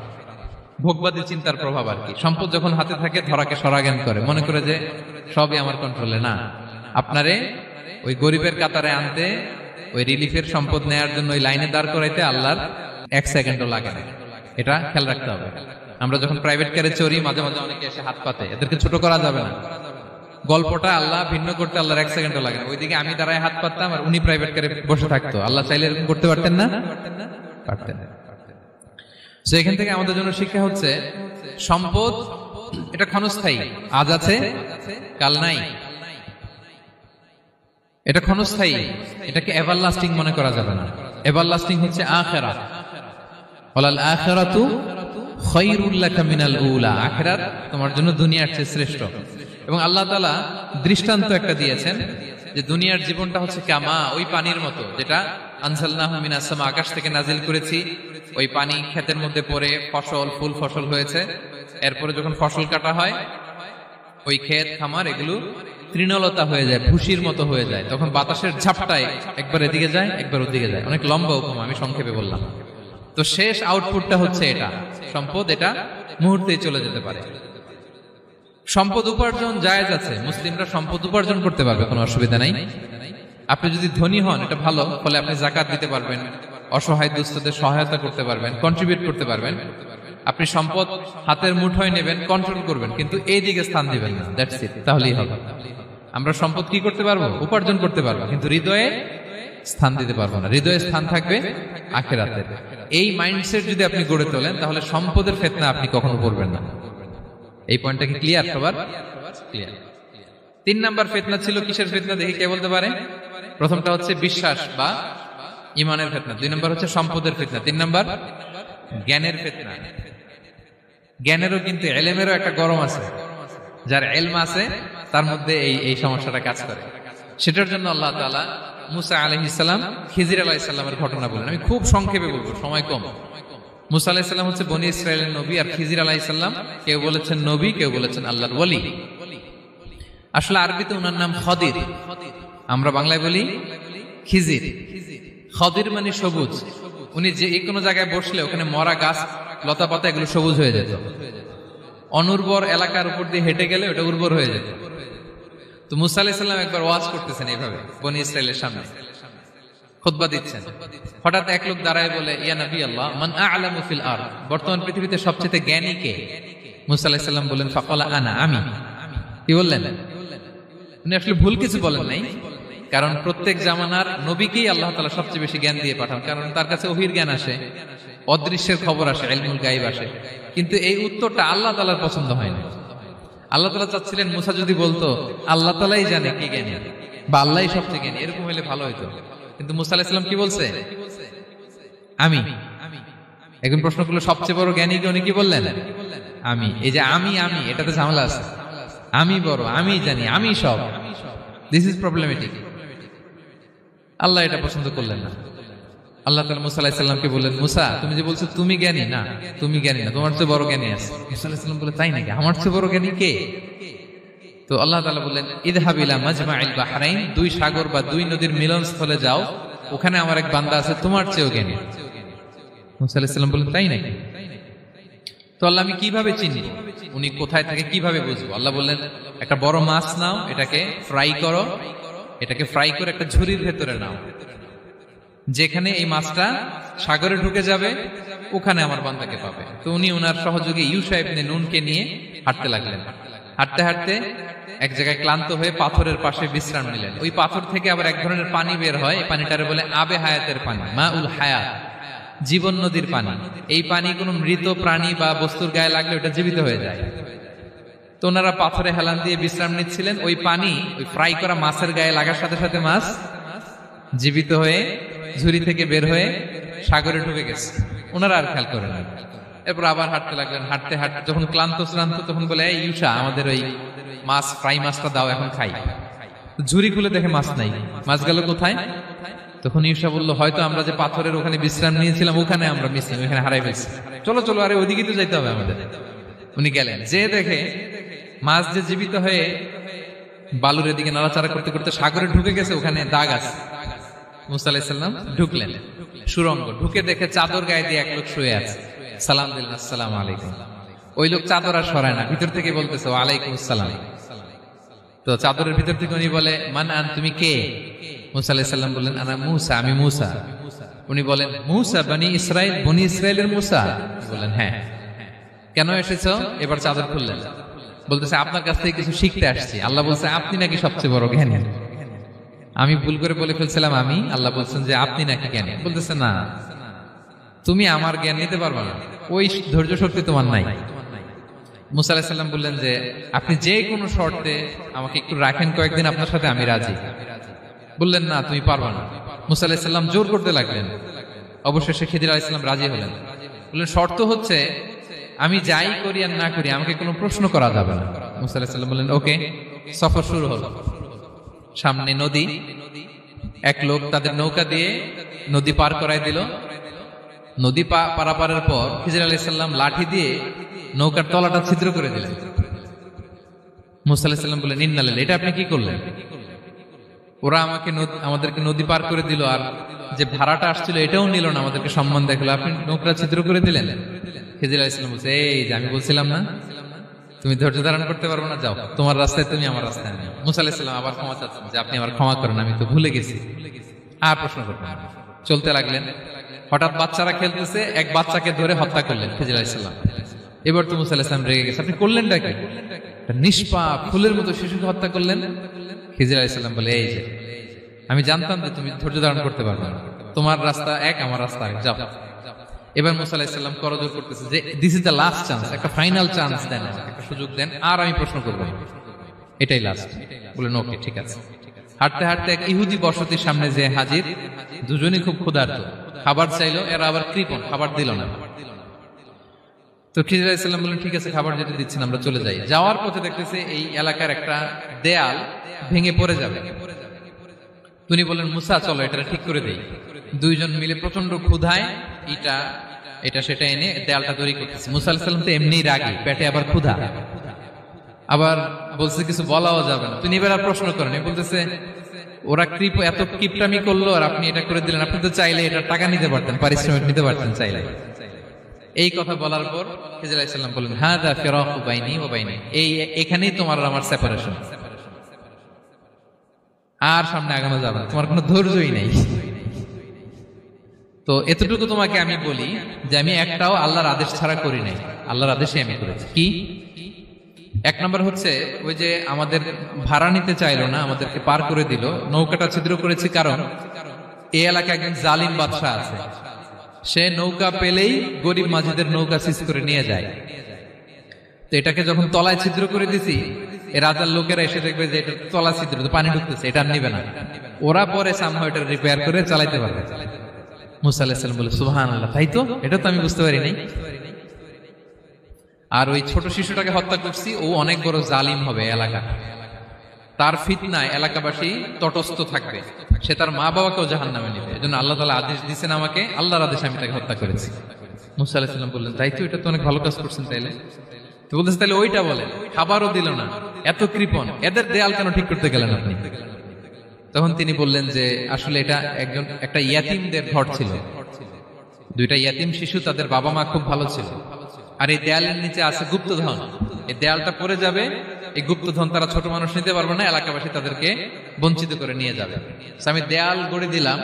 ভোগবাদী চিন্তার প্রভাব আর কি। সম্পদ যখন হাতে থাকে ধরাকে সরাজ্ঞান করে, মনে করে যে সবই আমার কন্ট্রোলে। না, আপনারে ওই গরিবের কাতারে আনতে, ওই রিলিফের সম্পদ নেয়ার জন্য ওই লাইনে দাঁড় করাইতে আল্লাহর 1 সেকেন্ডও লাগে না। এটা খেয়াল রাখতে হবে। আমরা যখন প্রাইভেট কারে চড়ি, মাঝে মাঝে অনেকে এসে হাত পাতে, এদেরকে ছোট করা যাবে না। গল্পটা আল্লাহ ভিন্ন করতে আল্লাহর 1 সেকেন্ডও লাগে না। ওইদিকে আমি দাঁড়ায় হাত পাততাম আর উনি প্রাইভেট কারে বসে থাকতো। আল্লাহ চাইলে এরকম করতে পারতেন না? পারতেন। তো এখান থেকে আমাদের জন্য শিক্ষা হচ্ছে, সম্পদ এটা ক্ষণস্থায়ী, আজ আছে কাল নাই। এটা ক্ষণস্থায়ী, এটাকে এভারলাস্টিং মনে করা যাবে না। এভারলাস্টিং হচ্ছে আখিরাত। ওয়ালাল আখিরাতু খায়রুল লাকা মিনাল উলা, আখিরাত তোমার জন্য দুনিয়ার চেয়ে শ্রেষ্ঠ। এবং আল্লাহ তাআলা দৃষ্টান্ত একটা দিয়েছেন যে দুনিয়ার জীবনটা হচ্ছে কামা, ওই পানির মতো, যেটা আনজালনাহু মিনাস সামা, আকাশ থেকে নাজিল করেছি। ওই পানি ক্ষেতের মধ্যে পড়ে ফসল, ফুল ফসল হয়েছে। এরপরে যখন ফসল কাটা হয়, ওই ক্ষেত খামার এগুলো তৃণলতা হয়ে যায়, ভুসির মতো হয়ে যায়। তখন বাতাসের ঝাপটায় একবার এদিকে যায়, একবার ওদিকে যায়। অনেক লম্বা উপমা, আমি সংক্ষেপে বললাম। তো শেষ আউটপুটটা হচ্ছে এটা, সম্পদ এটা মুহূর্তেই চলে যেতে পারে। সম্পদ উপার্জন জায়েজ আছে, মুসলিমরা সম্পদ উপার্জন করতে পারবে, কোনো অসুবিধা নাই। আপনি যদি ধনী হন এটা ভালো, ফলে আপনি যাকাত দিতে পারবেন, অসহায় দুস্থদের সহায়তা করতে পারবেন, কন্ট্রিবিউট করতে পারবেন। আপনি সম্পদ হাতের মুঠোয় নেবেন, কন্ট্রোল করবেন, কিন্তু এই দিকে স্থান দিবেন না। দ্যাটস ইট, তাহলেই হবে। আমরা সম্পদ কি করতে পারবো? উপার্জন করতে পারবো, কিন্তু হৃদয়ে স্থান দিতে পারবো না। হৃদয়ে স্থান থাকবে আখিরাতে। এই মাইন্ডসেট যদি আপনি গড়ে তোলেন, তাহলে সম্পদের ফিতনা আপনি কখনো করবেন না। এই পয়েন্টটা কি ক্লিয়ার সবার? ক্লিয়ার। 3 নাম্বার ফিতনা ছিল কিসের ফিতনা দেখি কে বলতে পারে? প্রথমটা হচ্ছে বিশ্বাস বা ঈমানের ফিতনা, 2 নাম্বার হচ্ছে সম্পদের ফিতনা, 3 নাম্বার জ্ঞানের ফিতনা। জ্ঞানেরও কিন্তু ইলমেরও একটা গরম আছে। যার ইলম আছে তার মধ্যে এই সমস্যাটা কাজ করে। সেটার জন্য আল্লাহ তাআলা মুসা আলাইহিস সালাম, খিজির আলাইহিস সালামের ঘটনা বলেন। আমি খুব সংক্ষেপে বলবো, সময় কম। মুসা আলাইহিস সালাম হচ্ছে বনি ইসরাইলের নবী, আর খিজির আলাইহিস সালাম কেউ বলেছেন নবী, কেউ বলেছেন আল্লাহর ওলি। আসলে আরবিতে ওনার নাম খদির, আমরা বাংলায় বলি খিজির। খদির মানে সবুজ। উনি যে কোনো জায়গায় বসলে ওখানে মরা গাছ, লতা পাতা এগুলো সবুজ হয়ে যেত। অনুর্বর এলাকার উপর দিয়ে হেঁটে গেলে ওটা উর্বর হয়ে যেত। তো মুসা আলাইহিস সালাম একবার ওয়াজ করতেছেন এইভাবে বনি ইসরাইলের সামনে, খুতবা দিচ্ছেন। হঠাৎ এক লোক দাঁড়ায় বলে, ইয়া নবী আল্লাহ, মান আ'লামু ফিল আরদ, বর্তমান পৃথিবীতে সবচেয়ে জ্ঞানী কে? মুসা আলাইহিস সালাম বলেন, ফাকালা আনা, আমি। কি বললেন? উনি আসলে ভুল কিছু বলেন নাই, কারণ প্রত্যেক জামানার নবীকেই আল্লাহ তাআলা সবচেয়ে বেশি জ্ঞান দিয়ে পাঠান, কারণ তার কাছে ওহীর জ্ঞান আসে, অদৃশ্যের খবর আসে, ইলমুল গায়ব আসে। কিন্তু এই উত্তরটা আল্লাহ তাআলার পছন্দ হয় না। আল্লাহ তাআলা চাচ্ছিলেন মুসা যদি বলতো আল্লাহ তাআলাই জানে কি জ্ঞানী বা আল্লাহই সবচেয়ে জ্ঞানী, এরকম হলে ভালো হতো। কিন্তু মুসা আলাইহিস সালাম কি বলছে? আমি। এখন প্রশ্ন করলো সবচেয়ে বড় জ্ঞানী কে? উনি কি বললেন? আমি। এই যে আমি আমি, এটাতে ঝামেলা আছে। আমি বড়, আমি জানি, আমি সব, দিস ইজ প্রবলেমেটিক। আল্লাহ এটা পছন্দ করলেন না। আল্লাহ তাআলা মুসা আলাইহিস সালামকে বললেন, মুসা তুমি যে বলছো তুমি জ্ঞানী, না তুমি জ্ঞানী না, তোমার চেয়ে বড় জ্ঞানী আছে। মুসা আলাইহিস সালাম বলে, তাই নাকি? আমার চেয়ে বড় জ্ঞানী কে? তো আল্লাহ তাআলা বললেন, ইযহাব ইলা মাজমাইল বাহরাইন, 2 সাগর বা 2 নদীর মিলনস্থলে যাও, ওখানে আমার এক বান্দা আছে তোমার চেয়েও জ্ঞানী। মুসা আলাইহিস সালাম বললেন, তাই নাকি? তো আল্লাহ, আমি কিভাবে চিনি উনি কোথায় থাকে, কিভাবে বুঝবো? আল্লাহ বললেন, একটা বড় মাছ নাও, এটাকে ফ্রাই করো, এটাকে ফ্রাই করে একটা ঝুড়ির ভেতরে নাও, যেখানে এই মাছটা সাগরে ঢুকে যাবে ওখানে আমার বান্দাকে পাবে। তো উনি ওনার সহযোগী ইউশা ইবনে নুনকে নিয়ে হাঁটতে লাগলেন। হাঁটতে হাঁটতে এক জায়গায় ক্লান্ত হয়ে পাথরের পাশে বিশ্রাম নিলেন। ওই পাথর থেকে আবার এক ধরনের পানি বের হয়, এই পানিটারে বলে আবে হায়াতের পানি, মাউল হায়াত, জীবন নদীর পানি। এই পানি কোনো মৃত প্রাণী বা বস্তুর গায়ে লাগলে ওটা জীবিত হয়ে যায়। তো ওনারা পাথরে হেলান দিয়ে বিশ্রাম নিচ্ছিলেন। ওই পানি ওই ফ্রাই করা মাছের গায়ে লাগার সাথে সাথে মাছ জীবিত হয়ে ঝুড়ি থেকে বের হয়ে সাগরে ঢুকে গেছে। ওনারা আর খেয়াল করেন না। এরপর আবার হাঁটতে লাগলেন। হাঁটতে হাঁটতে যখন ক্লান্ত তখন বলে, এই ইউশা, আমাদের ওই মাছ ফ্রাই মাছটা দাও, এখন খাই। ঝুড়ি খুলে দেখে মাছ নাই। মাছ গেল কোথায়? তখন ইউশা বলল, হয়তো আমরা যে পাথরের ওখানে বিশ্রাম নিয়েছিলাম ওখানে আমরা মিসিং, ওখানে হারাই ফেলছি। চলো চলো, আরে ওইদিকে তো যাইতে হবে আমাদের। উনি গেলেন, যে দেখে মাছ যে জীবিত হয়ে বালুর দিকে নাড়াচাড়া করতে করতে সাগরে ঢুকে গেছে, ওখানে দাগ আছে। মুসা আলাইহিস সালাম ঢুকলেন সুরঙ্গ, ঢুকে দেখে চাদর গায়ে দিয়ে এক লোক শুয়ে আছে। সালাম দিলেন, আসসালামু আলাইকুম। ওই লোক চাদর আর সরায় না, ভিতর থেকে বলতেছে ওয়ালাইকুম আসসালাম। তো চাদরের ভিতর থেকে উনি বলে মান আন, তুমি কে? মুসা আলাইহিস সালাম বললেন আনা মুসা, আমি মুসা। উনি বলেন মুসা বনি ইসরাইল, বনি ইসরাইলের মুসা? বললেন হ্যাঁ। কেন এসেছো? এবার চাদর খুললেন, বলতেছে আপনার কাছ থেকে কিছু শিখতে আসছি। আল্লাহ বলছে আপনি নাকি সবচেয়ে বড় জ্ঞানী। আমি ভুল করে বলে ফেলছিলাম আমি, আল্লাহ বলছেন যে আপনি নাকি জ্ঞানী। বলতেছে না, তুমি আমার জ্ঞান নিতে পারবে না, ওই ধৈর্য শক্তি তোমার নাই। মুসা আলাইহিস সালাম বললেন যে আপনি যে কোনো শর্তে আমাকে একটু রাখেন কয়েকদিন আপনার সাথে, আমি রাজি। বললেন না, তুমি পারবে না। মুসা আলাইহিস সালাম জোর করতে লাগলেন, অবশেষে খিদির আলাইহিস সালাম রাজি হলেন। বললেন শর্ত হচ্ছে আমি যাই করি আর না করি আমাকে কোনো প্রশ্ন করা যাবে না। মুসা আলাইহিস সালাম বললেন ওকে। সফর শুরু হলো। সামনে নদী, এক লোক তাদের নৌকা দিয়ে নদী পার করাই দিল। নদী পারাপারের পর খিজির আলাইহিস সালাম লাঠি দিয়ে নৌকার তলাটা ছিদ্র করে দিলেন। মুসা আলাইহিস সালাম বললেন ইন্না লিল্লাহি, এটা আপনি কি করলেন? ওরা আমাদেরকে নদী পার করে দিল, আর যে ভাড়াটা আসছিল এটাও নিল না, আমাদেরকে সম্মান দেখলো, আপনি নৌকা ছিদ্র করে দিলেন। খিজির আলাইহিস সালাম বলছে এই যে আমি বলছিলাম না তুমি ধৈর্য ধারণ করতে পারবে না, যাও তোমার রাস্তায় তুমি, আমার রাস্তায় আমি। মুসা আলাইহিস সালাম আবার ক্ষমা চাচ্ছেন যে আপনি আমার ক্ষমা করেন, আমি তো ভুলে গেছি, আর প্রশ্ন করবেন। চলতে লাগলেন। হঠাৎ বাচ্চারা খেলতেছে, এক বাচ্চাকে ধরে হত্যা করলেন খিজির আলাইহিস সালাম। এবার তো মুসা আলাইহিস সালাম রেগে গেছে, আপনি করলেনটা কি? নিষ্পাপ ফুলের মতো শিশুকে হত্যা করলেন। খিজির আলাইহিস সালাম বলে এই যে আমি জানতাম যে তুমি ধৈর্য ধারণ করতে পারবে না, তোমার রাস্তা এক, আমার রাস্তা এক, যাও। এবার মুসা আলাইহিস সালাম করজোর করতেছে যে this is the last chance, একটা ফাইনাল চান্স দেন, একটা সুযোগ দেন, আর আমি প্রশ্ন করব না, এটাই লাস্ট। বলেন ওকে ঠিক আছে। হাঁটতে হাঁটতে এক ইহুদি বসতির সামনে যে হাজির, দুজনই খুব ক্ষুধার্ত, খাবার চাইলো, এরা আবার কৃপণ, খাবার দিল না। তো খিজির আলাইহিস সালাম বললেন ঠিক আছে, খাবার যেটা দিচ্ছেন আমরা চলে যাই। যাওয়ার পথে দেখতেছে এই এলাকার একটা দেয়াল ভেঙে পড়ে যাবে। তিনি বললেন মুসা চলো এটা ঠিক করে দেই। দুইজন মিলে প্রচন্ড ক্ষুধায় এটা সেটা এনে দেয়ালটা তৈরি করতেছে। মুসা আলাইহিস সালাম তো এমনিই রাগী, পেটে আবার ক্ষুধা, আবার বলছে কিছু বলাও যাবে না। তিনি এবার প্রশ্ন করেন, বলতেছে ওরা এত কিপটামি করলো আর আপনি এটা করে দিলেন, আপনি তো চাইলে এটা টাকা নিতে পারতেন, পারিশ্রমিক নিতে পারতেন চাইলে। এই কথা বলার পর খিজির আলাইহিস সালাম বললেন হাযা ফিরাকু বাইনি ওয়া বাইনি, এখানেই তোমার আর আমার সেপারেশন, আর সামনে আগানো যাবে না, তোমার কোনো ধৈর্যই নেই। তো এতটুকু তোমাকে আমি বলি যে আমি একটাও আল্লাহর আদেশ ছাড়া করি নাই, আল্লাহর আদেশে আমি করেছি। কি? এক নম্বর হচ্ছে ওই যে আমাদের ভাড়া নিতে চাইলো না, আমাদেরকে পার করে দিল, নৌকাটা ছিদ্র করেছি কারণ এই এলাকায় একজন জালিম বাদশা আছে, সে নৌকা পেলেই গরিব মাঝিদের নৌকা সিজ করে নিয়ে যায়। তো এটাকে যখন তলায় ছিদ্র করে দিছি, এ রাজার লোকেরা এসে দেখবে যে এটা তলা ছিদ্র, তো পানি ঢুকতেছে, এটা নিবে না, ওরা পরে সামহাও এটা রিপেয়ার করে চালাইতে পারবে। মুসা আলাইহিস সালাম বলে সুবহানাল্লাহ, তাই তো, এটা তো আমি বুঝতে পারি নাই। আর ওই ছোট শিশুটাকে হত্যা করছি, ও অনেক বড় জালিম হবে এলাকা, তার ফিতনায় এলাকাবাসী তটস্থ থাকবে, সে তার মা বাবাকেও জাহান্নামে নেবে, এজন্য আল্লাহ তাআলা আদেশ দিয়েছেন আমাকে, আল্লাহর আদেশে আমি তাকে হত্যা করেছি। মুসা আলাইহিস সালাম বললেন তাই তো, এটা তো অনেক ভালো কাজ করছেন। তাইলে তো বলতেছে তাহলে ওইটা বলেন, খাবারও দিল না, এত কৃপণ, এদের দেয়াল কেন ঠিক করতে গেলেন আপনি? তখন তিনি বললেন যে আসলে এটা একটা ইয়াতিমদের ঘর ছিল, দুইটা ইয়াতিম শিশু, তাদের বাবা মা খুব ভালো ছিল, আর এই দেয়ালের নিচে আছে গুপ্তধন, এই দেয়ালটা পড়ে যাবে, এই গুপ্তধন তারা ছোট মানুষ নিতে পারবে না, এলাকাবাসী তাদেরকে বঞ্চিত করে নিয়ে যাবে। আমি দেয়াল গড়ে দিলাম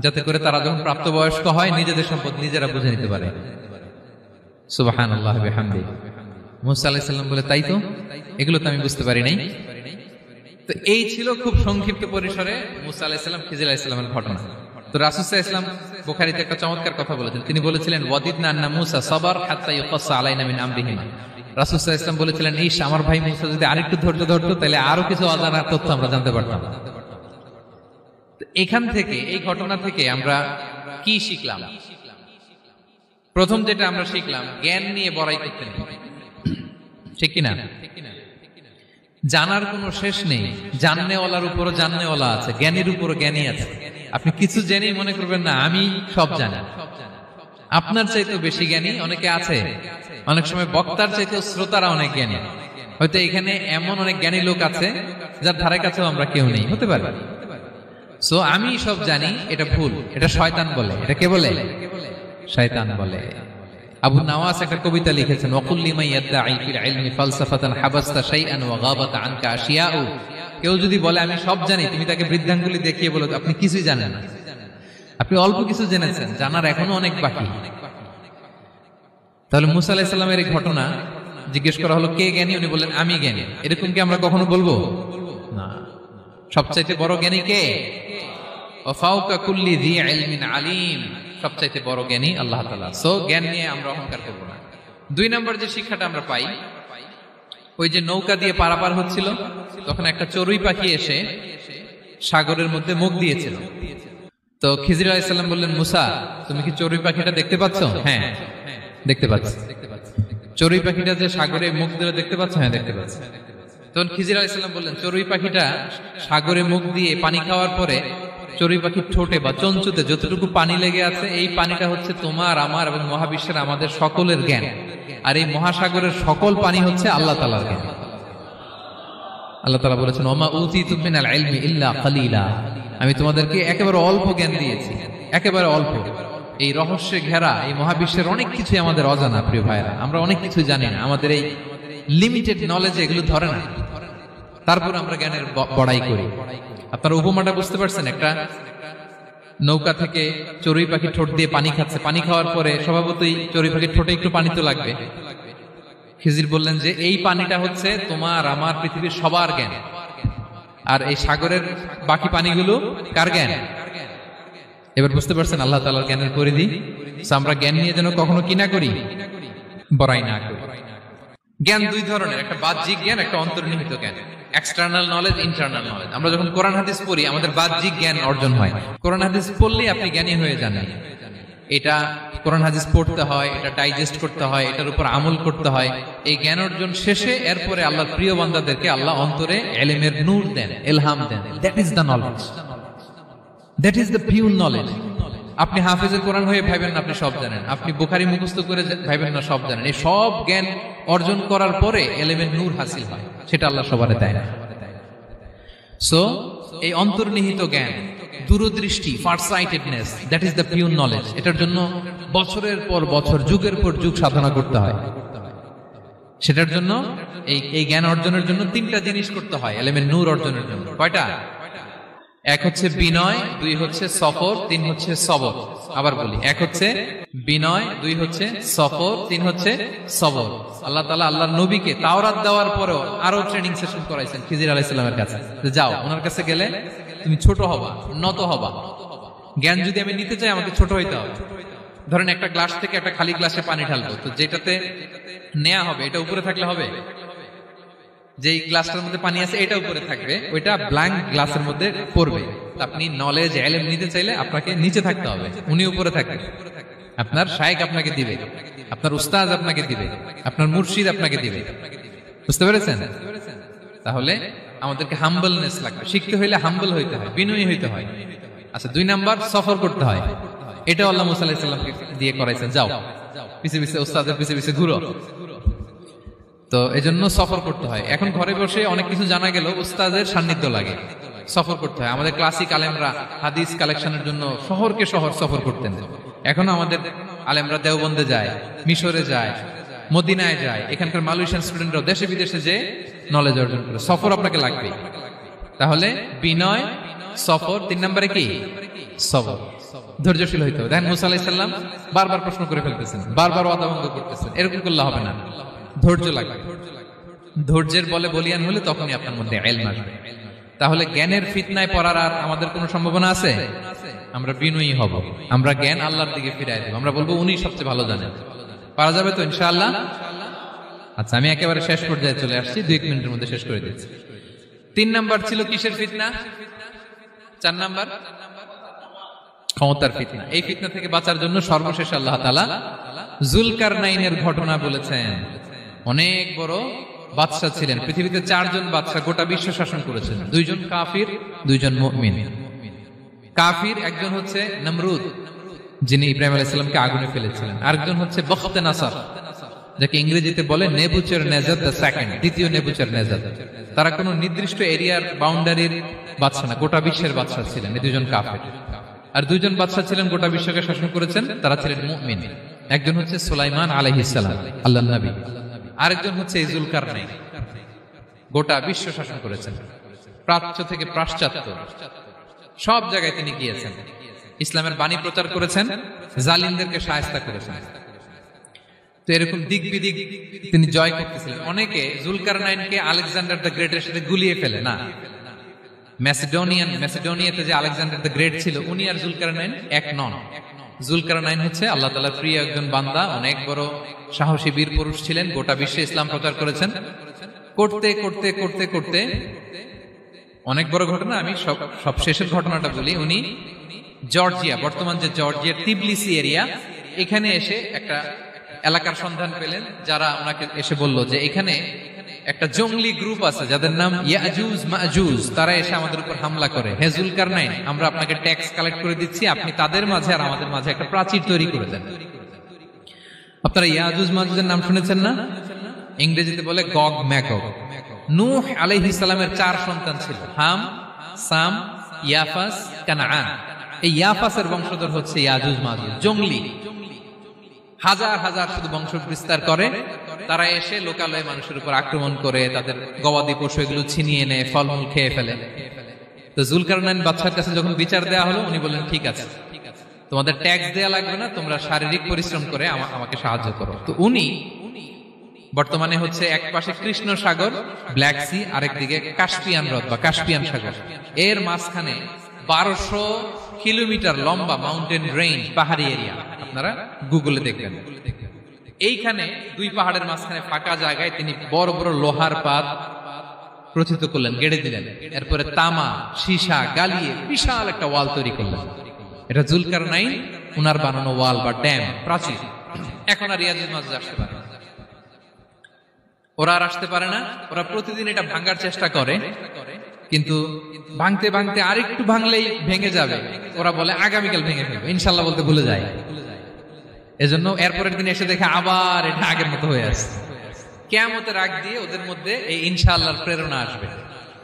যাতে করে তারা যখন প্রাপ্তবয়স্ক হয় নিজেদের সম্পদ নিজেরা বুঝে নিতে পারে। সুবহানাল্লাহ ওয়া বিহামদিহি। মুসা আলাইহিস সালাম বলে তাই তো, এগুলো তো আমি বুঝতে পারি নাই। তো এই ছিল খুব সংক্ষিপ্ত পরিসরে মুসা আলাইহিস সালাম খিজির আলাইহিস সালামের ঘটনা। তো রাসূল সাল্লাল্লাহু আলাইহি ওয়াসাল্লাম বুখারীতে একটা চমৎকার কথা বলেছেন, তিনি বলেছিলেন ওয়াদিদনা আন্না মুসা সাবার হাত্তা ইউকাসা আলাইনা মিন আমরিহিমা। রাসূল সাল্লাল্লাহু আলাইহি ওয়াসাল্লাম বলেছিলেন ইস, আমার ভাই মুসা যদি আরেকটু ধৈর্য ধরতো তাহলে আরো কিছু অজানা তথ্য আমরা জানতে পারতাম। এখান থেকে, এই ঘটনা থেকে আমরা কি শিখলাম? প্রথম যেটা আমরা শিখলাম, জ্ঞান নিয়ে বড়াই করতে নেই, ঠিক কিনা? জানার কোনো শেষ নেই, জাননেওয়ালার উপরও জাননেওয়ালা আছে, জ্ঞানীর উপরও জ্ঞানী আছে। আপনি কিছু জেনেই মনে করবেন না আমি সব জানি, আপনার চাইতেও বেশি জ্ঞানী অনেকে আছে। অনেক সময় বক্তার চাইতেও শ্রোতারা অনেক জ্ঞানী, হয়তো এখানে এমন অনেক জ্ঞানী লোক আছে যার ধারে কাছেও আমরা কেউ নেই, হতে পারে। সো আমি সব জানি, এটা ভুল, এটা শয়তান বলে। এটা কে বলে? শয়তান বলে। আবু নাওয়াস একটা কবিতা লিখেছেন, ওয়াকুল লিমান ইয়াদঈ ফিল ইলমি ফালসাফাতান হাবাসতা শাইআন ওয়া গাবাত আনকা আশিয়াউ। কেউ যদি বলে আমি সব জানি, তুমি তাকে বৃদ্ধাঙ্গুলি দেখিয়ে বলো আপনি কিছুই জানেন না, আপনি অল্প কিছু জেনেছেন, জানার এখনো অনেক বাকি। তাহলে মুসা আলাইহিস সালামের এই ঘটনা জিজ্ঞেস করা হলো কে জ্ঞানী, উনি বললেন আমি জ্ঞানী। এরকম কি আমরা কখনো বলবো না? সবচাইতে বড় জ্ঞানী কে? ওয়া ফাওকা কুল্লি যী ইলমিন আলিম, সবচাইতে বড় জ্ঞানী আল্লাহ তাআলা। সো জ্ঞান নিয়ে আমরা অহংকার করব না। 2 নম্বর যে শিক্ষাটা আমরা পাই, ওই যে নৌকা দিয়ে পারাপার হচ্ছিল, তখন একটা চড়ুই পাখি এসে সাগরের মধ্যে মুখ দিয়েছিল। তো খিজির আলাইহিস সালাম বললেন, মুসা তুমি কি চড়ুই পাখিটা দেখতে পাচ্ছ? হ্যাঁ দেখতে পাচ্ছি। চড়ুই পাখিটা যে সাগরে মুখ দিয়ে দেখতে পাচ্ছ? হ্যাঁ দেখতে পাচ্ছি। তখন খিজির আলাইহিস সালাম বললেন, চড়ুই পাখিটা সাগরে মুখ দিয়ে পানি খাওয়ার পরে চড়ুই পাখির ঠোঁটে বা চঞ্চুতে যতটুকু পানি লেগে আছে, এই পানিটা হচ্ছে তোমার আমার এবং মহাবিশ্বের আমাদের সকলের জ্ঞান। আর এই মহাসাগরের সকল পানি হচ্ছে আল্লাহ তাআলার জ্ঞান। আল্লাহ তাআলা বলেছেন, ওমা উতিতুম মিনাল ইলমি ইল্লা কালিলা, আমি তোমাদেরকে একেবারে অল্প জ্ঞান দিয়েছি, একেবারে অল্প। এই রহস্যে ঘেরা এই মহাবিশ্বের অনেক কিছু আমাদের অজানা। প্রিয় ভাইরা, আমরা অনেক কিছু জানি না, আমাদের এই লিমিটেড নলেজে এগুলো ধরে না, তারপর আমরা জ্ঞানের বড়াই করি। আপনারা উপমাটা বুঝতে পারছেন? একটা নৌকা থেকে চড়ুই পাখি ঠোঁট দিয়ে পানি খাচ্ছে, পানি খাওয়ার পরে স্বভাবতই চড়ুই পাখির ঠোঁটে একটু পানি তো লাগবে। খিজির বললেন যে এই পানিটা হচ্ছে তোমার আমার পৃথিবীর সবার জ্ঞান, আর এই সাগরের বাকি পানিগুলো কার জ্ঞান? এবার বুঝতে পারছেন আল্লাহ তাআলার জ্ঞানের পরিধি। আমরা জ্ঞান নিয়ে যেন কখনো কি না করি, বড়াই না করি। জ্ঞান 2 ধরনের, একটা বাহ্যিক জ্ঞান, একটা অন্তর্নিহিত জ্ঞান। External knowledge, internal knowledge. আমরা যখন কোরআন হাদিস পড়ি আমাদের বাহ্যিক জ্ঞান অর্জন হয়। কোরআন হাদিস পড়লেই আপনি জ্ঞানী হয়ে যান। এটা কোরআন হাদিস পড়তে হয়, এটা ডাইজেস্ট করতে হয়, এটার উপর আমল করতে হয়। এই জ্ঞান অর্জন শেষে এরপরে আল্লাহর প্রিয় বান্দাদেরকে আল্লাহ অন্তরে ইলমের নূর দেন, ইলহাম দেন। That is the knowledge, that is the pure knowledge. আপনি হাফেজে কোরআন হয়ে ভাইবেন না আপনি সব জানেন, আপনি বুখারী মুখস্থ করে ভাইবেন না সব জানেন। এই সব জ্ঞান অর্জন করার পরে ইলমের নূর হাসিল হয়, সেটা আল্লাহ সবারে দেয় না। সো এই অন্তর্নিহিত জ্ঞান, দূরদৃষ্টি, farsightedness, that is the pure knowledge. এটার জন্য বছরের পর বছর, যুগের পর যুগ সাধনা করতে হয়। সেটার জন্য এই জ্ঞান অর্জনের জন্য 3টা জিনিস করতে হয় ইলমের নূর অর্জনের জন্য। কয়টা? 1 হচ্ছে বিনয়, 2 হচ্ছে সফর, 3 হচ্ছে সবর। আবার বলি, 1 হচ্ছে বিনয়, 2 হচ্ছে সফর, 3 হচ্ছে সবর। আল্লাহ তাআলা আল্লাহর নবীকে তাওরাত দেওয়ার পরেও আরো ট্রেনিং সেশন করাইছেন খিজির আলাইহিস সালামের কাছে। যাও, ওনার কাছে গেলে তুমি ছোট হবা, নত হবা। জ্ঞান যদি আমি নিতে চাই আমাকে ছোট হইতে হবে। ধরেন একটা গ্লাস থেকে একটা খালি গ্লাসে পানি ঢালবো, তো যেটাতে নেওয়া হবে এটা উপরে থাকলে হবে? যেই গ্লাসটার মধ্যে পানি আছে এটা উপরে থাকবে, ওইটা ব্ল্যাঙ্ক গ্লাসের মধ্যে পড়বে। আপনি নলেজ ইলম নিতে চাইলে আপনাকে নিচে থাকতে হবে, উনি উপরে থাকবেন। আপনার শায়েখ আপনাকে দিবে, আপনার উস্তাদ আপনাকে দিবে, আপনার মুর্শিদ আপনাকে দিবে। বুঝতে পেরেছেন? তাহলে আমাদেরকে হাম্বলনেস লাগবে। শিখতে হইলে হাম্বল হইতে হয়, বিনয়ী হইতে হয়। আচ্ছা, 2 নাম্বার সফর করতে হয়। এটা আল্লাহ মুসা আলাইহিস সালামকে দিয়ে করাইছেন, যাও পিছে পিছে উস্তাদের পিছে পিছে ঘুরো। তো এজন্য সফর করতে হয়। এখন ঘরে বসে অনেক কিছু জানা গেল, উস্তাদের সান্নিধ্য লাগে, সফর করতে হয়। আমাদের ক্লাসিক আলেমরা হাদিস কালেকশনের জন্য শহরকে শহর সফর করতেন। এখনো আমাদের আলেমরা দেওবন্দে যায়, মিশরে যায়, মদিনায় যায়। এখানকার মালয়েশিয়ান স্টুডেন্টরাও দেশে বিদেশে যে নলেজ অর্জন করে। সফর আপনাকে লাগবে। তাহলে বিনয়, সফর, 3 নম্বরে কি? সবর। ধৈর্যশীল হইতে হবে। দেখেন মুসা আলাইহিস সালাম বারবার প্রশ্ন করে ফেলতেছেন, বারবার ওয়াদা ভঙ্গ করতেছেন। এরকম করলে হবে না, ধৈর্য লাগবে। ধৈর্যের বলে বলিয়ান হলে তখনই আপনার মধ্যে ইলম আসবে। তাহলে জ্ঞানের ফিতনায় পড়ার আর আমাদের কোনো সম্ভাবনা আছে? আমরা বিনয়ী হব, আমরা জ্ঞান আল্লাহর দিকে ফিরাই দেব, আমরা বলবো উনি সবচেয়ে ভালো জানেন। পারা যাবে তো ইনশাআল্লাহ? আচ্ছা, আমি একেবারে শেষ পর্যায়ে চলে আসছি, 2 মিনিটের মধ্যে শেষ করে দিচ্ছি। 3 নাম্বার ছিল কিসের ফিতনা? 4 নাম্বার ক্ষমতার ফিতনা। এই ফিতনা থেকে বাঁচার জন্য সর্বশেষ আল্লাহ তাআলা যুলকারনাইনের ঘটনা বলেছেন। অনেক বড় বাদশা ছিলেন, পৃথিবীতে 4 জন বাদশা গোটা বিশ্ব শাসন করেছেন। 2 জন কাফির, 2 জন মুমিন। কাফির একজন হচ্ছে নমরুদ, যিনি ইব্রাহিম আলাইহিস সালামকে আগুনে ফেলেছিলেন। আরেকজন হচ্ছে বখতে নাসার, যাকে ইংরেজিতে বলে নেবুচারনেজার দ্য সেকেন্ড, দ্বিতীয় নেবুচারনেজার। তারা কোনো নির্দিষ্ট এরিয়ার বাউন্ডারির বাদশা না, গোটা বিশ্বের বাদশা ছিলেন। এই 2 জন কাফির। আর 2 জন বাদশা ছিলেন গোটা বিশ্বকে শাসন করেছেন, তারা ছিলেন মুমিন। একজন হচ্ছে সুলাইমান আলাইহিস সালাম, আল্লাহর নবী। আরেকজন হচ্ছে যুলকারনাইন, গোটা বিশ্ব শাসন করেছেন, প্রাচ্য থেকে পাশ্চাত্য সব জায়গায় তিনি গিয়েছেন, ইসলামের বাণী প্রচার করেছেন, জালিমদেরকে শায়েস্তা করেছেন। তো এরকম দিক বিদিক তিনি জয় করতেছিলেন। অনেকে জুলকারনাইনকে আলেকজান্ডার দ্য গ্রেটের সাথে গুলিয়ে ফেলে না। ম্যাসিডোনিয়াতে যে আলেকজান্ডার দ্য গ্রেট ছিল, উনি আর জুলকারনাইন এক নন। জুলকারনাইন হচ্ছে আল্লাহ তাআলার প্রিয় একজন বান্দা, অনেক বড় সাহসী বীর পুরুষ ছিলেন, গোটা বিশ্বে ইসলাম প্রচার করেছেন। করতে করতে করতে করতে অনেক বড় ঘটনা, আমি সব শেষের ঘটনাটা বলি। উনি জর্জিয়া, বর্তমান যে জর্জিয়ার তিবলিসি এরিয়া, এখানে এসে একটা এলাকার সন্ধান পেলেন, যারা ওনাকে এসে বলল যে এখানে একটা জঙ্গলি গ্রুপ আছে যাদের নাম ইয়াজুজ মাজুজ, তারা এসে আমাদের উপর হামলা করে। হে জুলকারনাইন, আমরা আপনাকে ট্যাক্স কালেক্ট করে দিচ্ছি, আপনি তাদের মাঝে আর আমাদের মাঝে একটা প্রাচীর তৈরি করে দেন। আপনারা ইয়াজুজ মাজুজের নাম শুনেছেন না? ইংরেজিতে বলে গগ ম্যাগগ। নূহ আলাইহিস সালামের 4 সন্তান ছিল, হাম, সাম, ইয়াফাস, কানাআন। এই ইয়াফাসের বংশধর হচ্ছে ইয়াজুজ মাজুজ, জঙ্গলি, হাজার হাজার শুধু বংশ বিস্তার করে। তারা এসে লোকালয়ে মানুষের উপর আক্রমণ করে, তাদের গবাদি পশু এগুলো ছিনিয়ে নেয়, ফলমূল খেয়ে ফেলে। তো জুলকারনাইন বাদশার কাছে যখন বিচার দেওয়া হলো, উনি বললেন ঠিক আছে, তোমাদের ট্যাক্স দেয়া লাগবে না, তোমরা শারীরিক পরিশ্রম করে আমাকে সাহায্য করো। তো উনি বর্তমানে হচ্ছে এক পাশে কৃষ্ণ সাগর, ব্ল্যাক সি, আরেকদিকে কাস্পিয়ান হ্রদ বা কাস্পিয়ান সাগর, এর মাঝখানে 1200 কিলোমিটার লম্বা মাউন্টেন রেঞ্জ, পাহাড়ি এরিয়া, আপনারা গুগলে দেখবেন। এইখানে 2 পাহাড়ের মাঝখানে ফাঁকা জায়গায় তিনি বড় বড় লোহার পাত প্রথিত করলেন, গেড়ে দিলেন। এরপরে তামা, সীসা গালিয়ে বিশাল একটা ওয়াল তৈরি করলেন। এটা জুলকারনাইন উনার বানানো ওয়াল বা ড্যাম, প্রাচীর। এখন আর ইয়াজুজ মাজুজ আসতে পারে না, ওরা আর আসতে পারে না। ওরা প্রতিদিন এটা ভাঙার চেষ্টা করে, কিন্তু ভাঙতে ভাঙতে আরেকটু ভাঙলেই ভেঙে যাবে। ওরা বলে আগামীকাল ভেঙে ফেলবে, ইনশাল্লাহ বলতে ভুলে যায়। এজন্য এরপরের দিন এসে দেখে আবার এটা আগের মতো হয়ে আসছে। কিয়ামতের আগ দিয়ে ওদের মধ্যে এই ইনশাআল্লাহর প্রেরণা আসবে।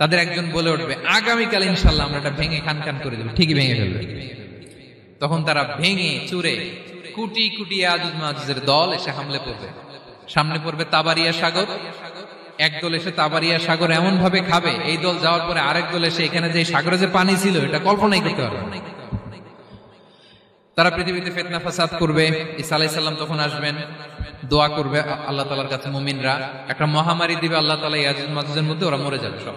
তাদের একজন বলে উঠবে, আগামীকাল ইনশাআল্লাহ আমরা এটা ভেঙে খান খান করে দেব, ঠিকই ভেঙে ফেলবে। তখন তারা ভেঙে চুরে কুটি কুটি ইয়াজুজ মাজুজের দল এসে হামলে পড়বে। সামনে পড়বে তাবারিয়া সাগর, একদল এসে তাবারিয়া সাগর এমন ভাবে খাবে, এই দল যাওয়ার পরে আরেক দল এসে এখানে যে সাগরে যে পানি ছিল এটা কল্পনাই করতে পারবে না। তারা পৃথিবীতে ফিতনা ফাসাদ করবে। ঈসা আলাইহিস সালাম তখন আসবেন, দোয়া করবে আল্লাহ তাআলার কাছে মুমিনরা, একটা মহামারী দিবে আল্লাহ তাআলা ইয়াজুজ মাজুজের মধ্যে, ওরা মরে যাবে সব।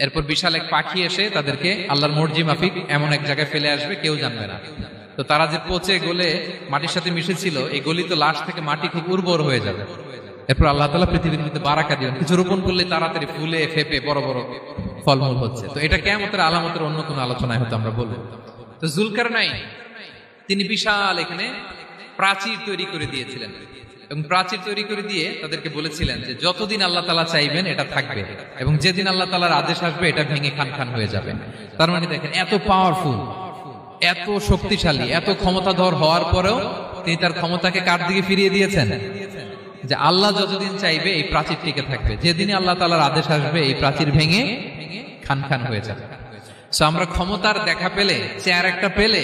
এরপর বিশাল এক পাখি এসে তাদেরকে আল্লাহর মর্জি মাফিক এমন এক জায়গায় ফেলে আসবে, কেউ জানবে না। তো তারা যে পচে গলে মাটির সাথে মিশেছিল, এই গলিত লাশ থেকে মাটি খুব উর্বর হয়ে যাবে। এরপর আল্লাহ তাআলা পৃথিবীর মধ্যে বারাকা দিবেন, কিছু রোপণ করলে তাড়াতাড়ি ফুলে ফেপে বড় বড় ফলমূল হচ্ছে। তো এটা কিয়ামতের আলামতের অন্য কোনো আলোচনায় হয়তো আমরা বলবো। তো জুলকারনাইন তিনি বিশাল এখানে প্রাচীর তৈরি করে দিয়েছিলেন, এবং প্রাচীর তৈরি করে দিয়ে তাদেরকে বলেছিলেন যে যতদিন আল্লাহ তাআলা চাইবেন এটা থাকবে, এবং যেদিন আল্লাহ তাআলার আদেশ আসবে এটা ভেঙে খান খান হয়ে যাবে। তার মানে দেখেন, এত পাওয়ারফুল, এত শক্তিশালী, এত ক্ষমতাধর হওয়ার পরেও তিনি তার ক্ষমতাকে কার দিকে ফিরিয়ে দিয়েছেন? যে আল্লাহ যতদিন চাইবে এই প্রাচীর টিকে থাকবে, যেদিনই আল্লাহ তাআলার আদেশ আসবে এই প্রাচীর ভেঙে খান খান হয়ে যাবে। সো আমরা ক্ষমতার দেখা পেলে, চেয়ার একটা পেলে,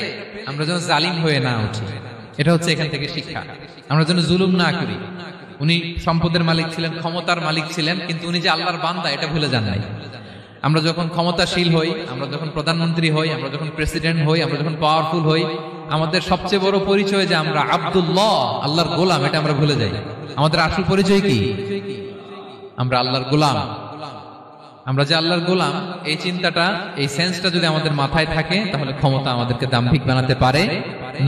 আমরা যেন জালিম হয়ে না উঠি, এটা হচ্ছে এখান থেকে শিক্ষা। আমরা যেন জুলুম না করি। উনি সম্পদের মালিক ছিলেন, ক্ষমতার মালিক ছিলেন, কিন্তু উনি যে আল্লাহর বান্দা এটা ভুলে যান নাই। আমরা যখন ক্ষমতাশীল হই, আমরা যখন প্রধানমন্ত্রী হই, আমরা যখন প্রেসিডেন্ট হই, আমরা যখন পাওয়ারফুল হই, আমাদের সবচেয়ে বড় পরিচয় যে আমরা আব্দুল্লাহ, আল্লাহর গোলাম, এটা আমরা ভুলে যাই। আমাদের আসল পরিচয় কি? আমরা আল্লাহর গোলাম। আমরা যে আল্লাহর গোলাম, এই চিন্তাটা, এই সেন্সটা যদি আমাদের মাথায় থাকে, তাহলে ক্ষমতা আমাদেরকে দাম্ভিক বানাতে পারে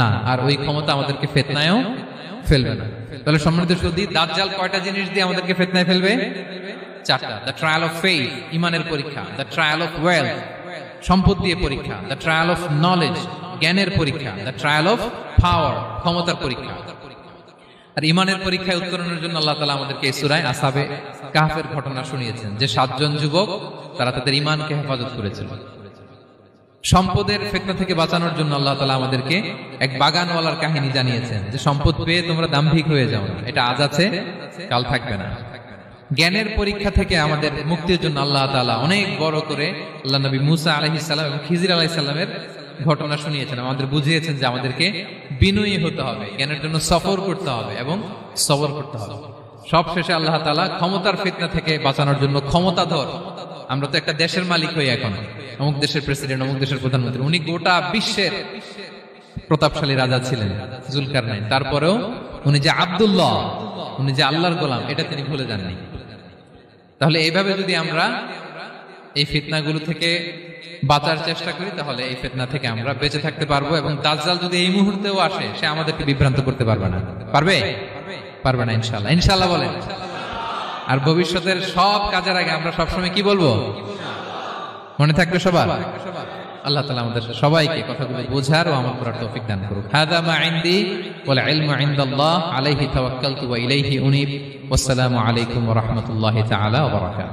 না, আর ওই ক্ষমতা আমাদেরকে ফিতনায়ও ফেলবে না। তাহলে সম্মানিত সুধী, দাজ্জাল কয়টা জিনিস দিয়ে আমাদেরকে ফিতনায় ফেলবে? 4টা। দ্য ট্রায়াল অফ ফেইথ, ইমানের পরীক্ষা; দ্য ট্রায়াল অফ ওয়েলথ, সম্পদ দিয়ে পরীক্ষা; দ্য ট্রায়াল অফ নলেজ, জ্ঞানের পরীক্ষা; দ্য ট্রায়াল অফ পাওয়ার, ক্ষমতার পরীক্ষা। আর ইমানের পরীক্ষায় উত্তরণের জন্য আল্লাহ তাআলা আমাদেরকে এই সূরায় আসহাবে কাহফের ঘটনা শুনিয়েছেন, যে 7 জন যুবক তারা তাদের ইমানকে হেফাজত করেছিল। সম্পদের ফিতনা থেকে বাঁচানোর জন্য আল্লাহ তাআলা আমাদেরকে এক বাগানওয়ালার কাহিনী জানিয়েছেন, যে সম্পদ পেয়ে তোমরা দাম্ভিক হয়ে যাও না, এটা আজ আছে কাল থাকবে না। জ্ঞানের পরীক্ষা থেকে আমাদের মুক্তির জন্য আল্লাহ তাআলা অনেক বড় করে আল্লাহ নবী মুসা আলাইহিস সালাম এবং খিজির আলাইহিস সালামের ঘটনা শুনিয়েছেন, আমাদের বুঝিয়েছেন যে আমাদেরকে বিনয়ী হতে হবে, জ্ঞানের জন্য সফর করতে হবে এবং সবর করতে হবে। সব শেষে আল্লাহ তাআলা ক্ষমতার ফিতনা থেকে বাঁচানোর জন্য ক্ষমতাধর, আমরা তো একটা দেশের মালিক হই এখন, অমুক দেশের প্রেসিডেন্ট, অমুক দেশের প্রধানমন্ত্রী, উনি গোটা বিশ্বের প্রতাপশালী রাজা ছিলেন জুলকারনাইন, তারপরেও উনি যে আব্দুল্লাহ, উনি যে আল্লাহর গোলাম, এটা তিনি ভুলে যাননি। তাহলে এইভাবে যদি আমরা এই ফিতনাগুলো থেকে বাঁচার চেষ্টা করি, তাহলে এই ফিতনা থেকে আমরা বেঁচে থাকতে পারবো। এবং দাজ্জাল যদি এই মুহূর্তেও আসে, সে আমাদেরকে বিভ্রান্ত করতে পারবে না। পারবে? পারবে না ইনশাআল্লাহ। ইনশাআল্লাহ বলেন। আর ভবিষ্যতের সব কাজের আগে আমরা সবসময় কি বলবো? মনে থাকবে সবার? আল্লাহ তাআলা আমাদের সবাইকে কথাগুলো বোঝার ও আমল করার তৌফিক দান করুন। হাযা মা ইনদি ওয়াল ইলমু ইনদাল্লাহ আলাইহি তাওয়াক্কালতু ওয়া ইলাইহি উনীব। ওয়াসসালামু আলাইকুম ওয়া রাহমাতুল্লাহি তাআলা ওয়া বারাকাতুহু।